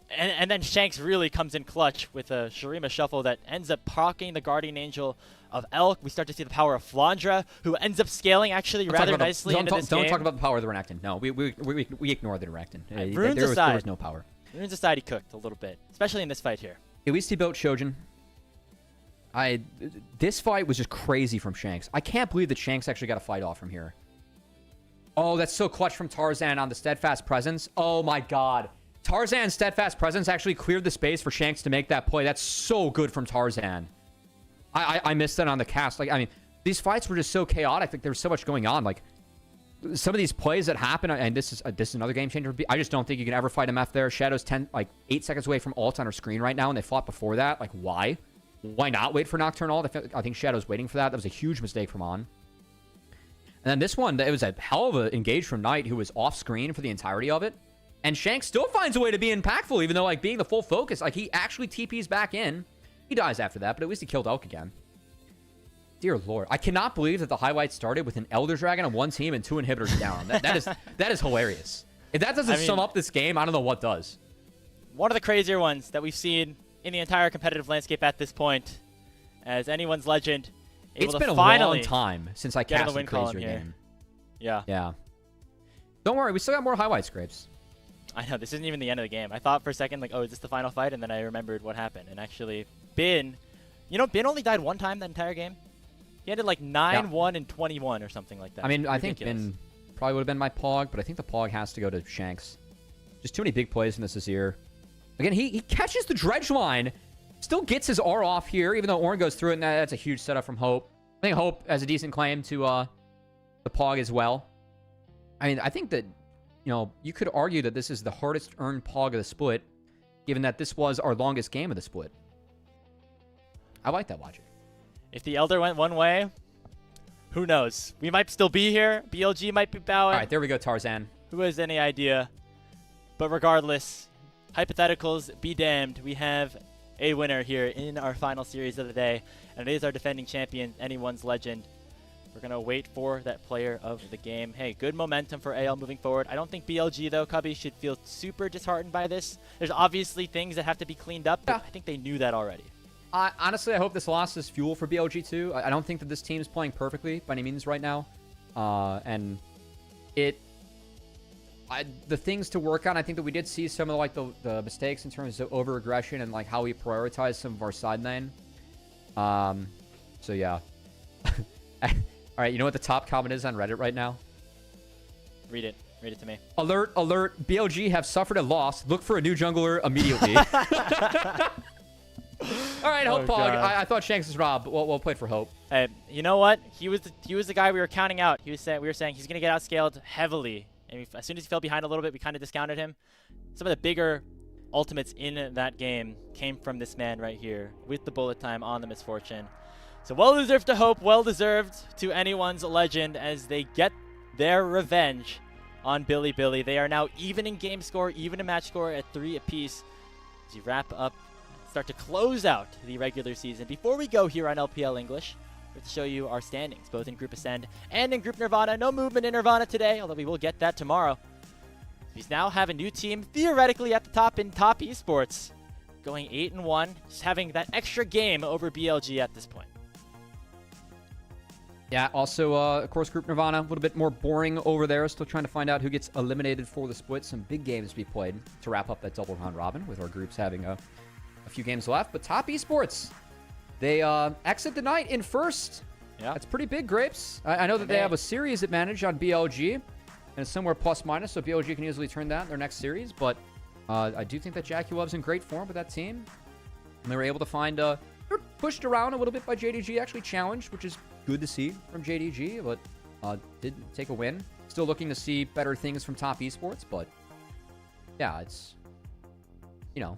[SPEAKER 2] And then Shanks really comes in clutch with a Shurima shuffle that ends up proccing the Guardian Angel of Elk. We start to see the power of Flandre, who ends up scaling actually rather nicely into this game.
[SPEAKER 1] Don't talk about the power of the Renekton. No, we ignore the Renekton.
[SPEAKER 2] There
[SPEAKER 1] was no power.
[SPEAKER 2] Runes aside, he cooked a little bit, especially in this fight here.
[SPEAKER 1] At least he built Shojin. This fight was just crazy from Shanks. I can't believe that Shanks actually got a fight off from here. Oh, that's so clutch from Tarzan on the Steadfast Presence. Oh my god. Tarzan's Steadfast Presence actually cleared the space for Shanks to make that play. That's so good from Tarzan. I missed that on the cast. Like, I mean, these fights were just so chaotic. Like, there was so much going on. Like, some of these plays that happen, and this is another game changer. I just don't think you can ever fight MF there. Shadow's 8 seconds away from ult on her screen right now, and they fought before that. Like, why? Why not wait for Nocturne ult? I think Shadow's waiting for that. That was a huge mistake from On. And then this one, it was a hell of an engage from Knight, who was off screen for the entirety of it. And Shanks still finds a way to be impactful, even though, like, being the full focus. Like, he actually TPs back in. He dies after that, but at least he killed Elk again. Dear Lord. I cannot believe that the highlights started with an Elder Dragon on one team and 2 inhibitors down. That is hilarious. If that doesn't sum up this game, I don't know what does.
[SPEAKER 2] One of the crazier ones that we've seen in the entire competitive landscape at this point, as anyone's legend able to finally
[SPEAKER 1] a long time since I cast a crazier game.
[SPEAKER 2] Yeah.
[SPEAKER 1] Yeah. Don't worry, we still got more highlights, Scrapes.
[SPEAKER 2] I know, this isn't even the end of the game. I thought for a second, like, oh, is this the final fight? And then I remembered what happened. And actually, Bin, Bin only died one time that entire game. He ended like 9-1 and 21 or something like that.
[SPEAKER 1] I mean, I think Bin probably would have been my Pog, but I think the Pog has to go to Shanks. Just too many big plays from this year. Again, he catches the dredge line, still gets his R off here, even though Ornn goes through it, and that's a huge setup from Hope. I think Hope has a decent claim to the Pog as well. I mean, I think that, you could argue that this is the hardest earned Pog of the split, given that this was our longest game of the split. I like that logic.
[SPEAKER 2] If the Elder went one way, who knows? We might still be here. BLG might be bowing.
[SPEAKER 1] All right, there we go, Tarzan.
[SPEAKER 2] Who has any idea? But regardless, hypotheticals be damned. We have a winner here in our final series of the day, and it is our defending champion, anyone's legend. We're going to wait for that player of the game. Hey, good momentum for AL moving forward. I don't think BLG, though, Cubby, should feel super disheartened by this. There's obviously things that have to be cleaned up, but I think they knew that already.
[SPEAKER 1] Honestly, I hope this loss is fuel for BLG, too. I don't think that this team is playing perfectly by any means right now. And the things to work on, I think that we did see some of like the mistakes in terms of over-aggression and like how we prioritize some of our side lane. So yeah. All right, you know what the top comment is on Reddit right now?
[SPEAKER 2] Read it. Read it to me.
[SPEAKER 1] Alert, alert. BLG have suffered a loss. Look for a new jungler immediately. All right, Hope Pog. I thought Shanks was Rob. We'll play for Hope.
[SPEAKER 2] Hey, you know what? He was the guy we were counting out. We were saying he's going to get outscaled heavily. And as soon as he fell behind a little bit, we kind of discounted him. Some of the bigger ultimates in that game came from this man right here with the bullet time on the Misfortune. So well-deserved to Hope, well-deserved to anyone's Legend as they get their revenge on Bilibili. They are now even in game score, even in match score at 3 apiece as you wrap up, start to close out the regular season. Before we go here on LPL English, we're to show you our standings, both in Group Ascend and in Group Nirvana. No movement in Nirvana today, although we will get that tomorrow. We now have a new team, theoretically at the top in Top Esports, going 8-1, just having that extra game over BLG at this point.
[SPEAKER 1] Yeah, also, of course, Group Nirvana, a little bit more boring over there. Still trying to find out who gets eliminated for the split. Some big games to be played to wrap up that double round robin with our groups having a few games left. But Top Esports, they exit the night in first.
[SPEAKER 2] Yeah.
[SPEAKER 1] That's pretty big, Grapes. I know that they have a series advantage on BLG, and it's somewhere plus-minus, so BLG can easily turn that in their next series. But I do think that Jackie Love's in great form with that team. And they were able to find... they were pushed around a little bit by JDG, actually challenged, which is good to see from JDG, but did take a win. Still looking to see better things from Top Esports, but yeah, it's, you know,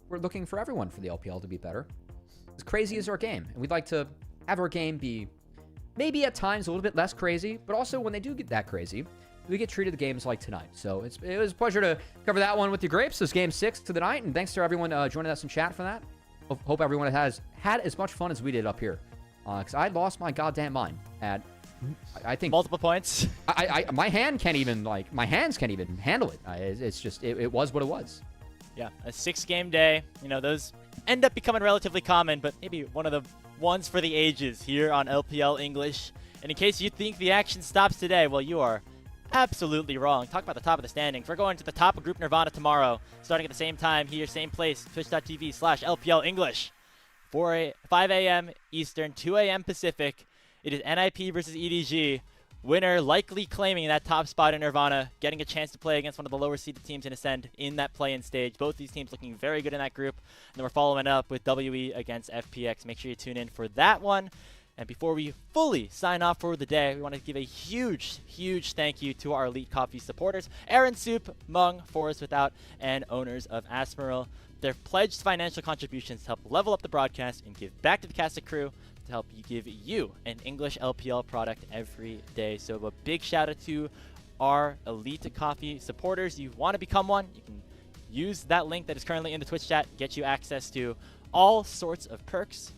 [SPEAKER 1] we're looking for everyone for the LPL to be better. As crazy as our game, and we'd like to have our game be maybe at times a little bit less crazy, but also when they do get that crazy, we get treated the games like tonight. So it was a pleasure to cover that one with you, Grapes. This game 6 to the night, and thanks to everyone joining us in chat for that. Hope everyone has had as much fun as we did up here. Because I lost my goddamn mind at, I think...
[SPEAKER 2] multiple points.
[SPEAKER 1] My hand can't even, like, my hands can't even handle it. It's just, it was what it was.
[SPEAKER 2] Yeah, a 6-game day. You know, those end up becoming relatively common, but maybe one of the ones for the ages here on LPL English. And in case you think the action stops today, well, you are absolutely wrong. Talk about the top of the standings. We're going to the top of Group Nirvana tomorrow, starting at the same time here, same place, twitch.tv/LPL English. 5 a.m. Eastern, 2 a.m. Pacific. It is NIP versus EDG. Winner likely claiming that top spot in Nirvana, getting a chance to play against one of the lower seeded teams in Ascend in that play-in stage. Both these teams looking very good in that group. And then we're following up with WE against FPX. Make sure you tune in for that one. And before we fully sign off for the day, we want to give a huge, huge thank you to our Elite Coffee supporters, Aaron Soup, Mung, Forest Without, and owners of Asperal. They've pledged financial contributions to help level up the broadcast and give back to the cast and crew to help give you an English LPL product every day. So a big shout out to our Elite Coffee supporters. You want to become one, you can use that link that is currently in the Twitch chat, get you access to all sorts of perks.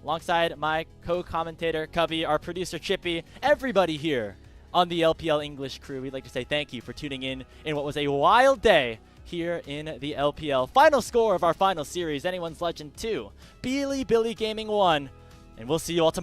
[SPEAKER 2] Alongside my co-commentator, Cubby, our producer, Chippy, everybody here on the LPL English crew, we'd like to say thank you for tuning in what was a wild day here in the LPL. Final score of our final series, Anyone's Legend 2, Bilibili Gaming 1, and we'll see you all tomorrow.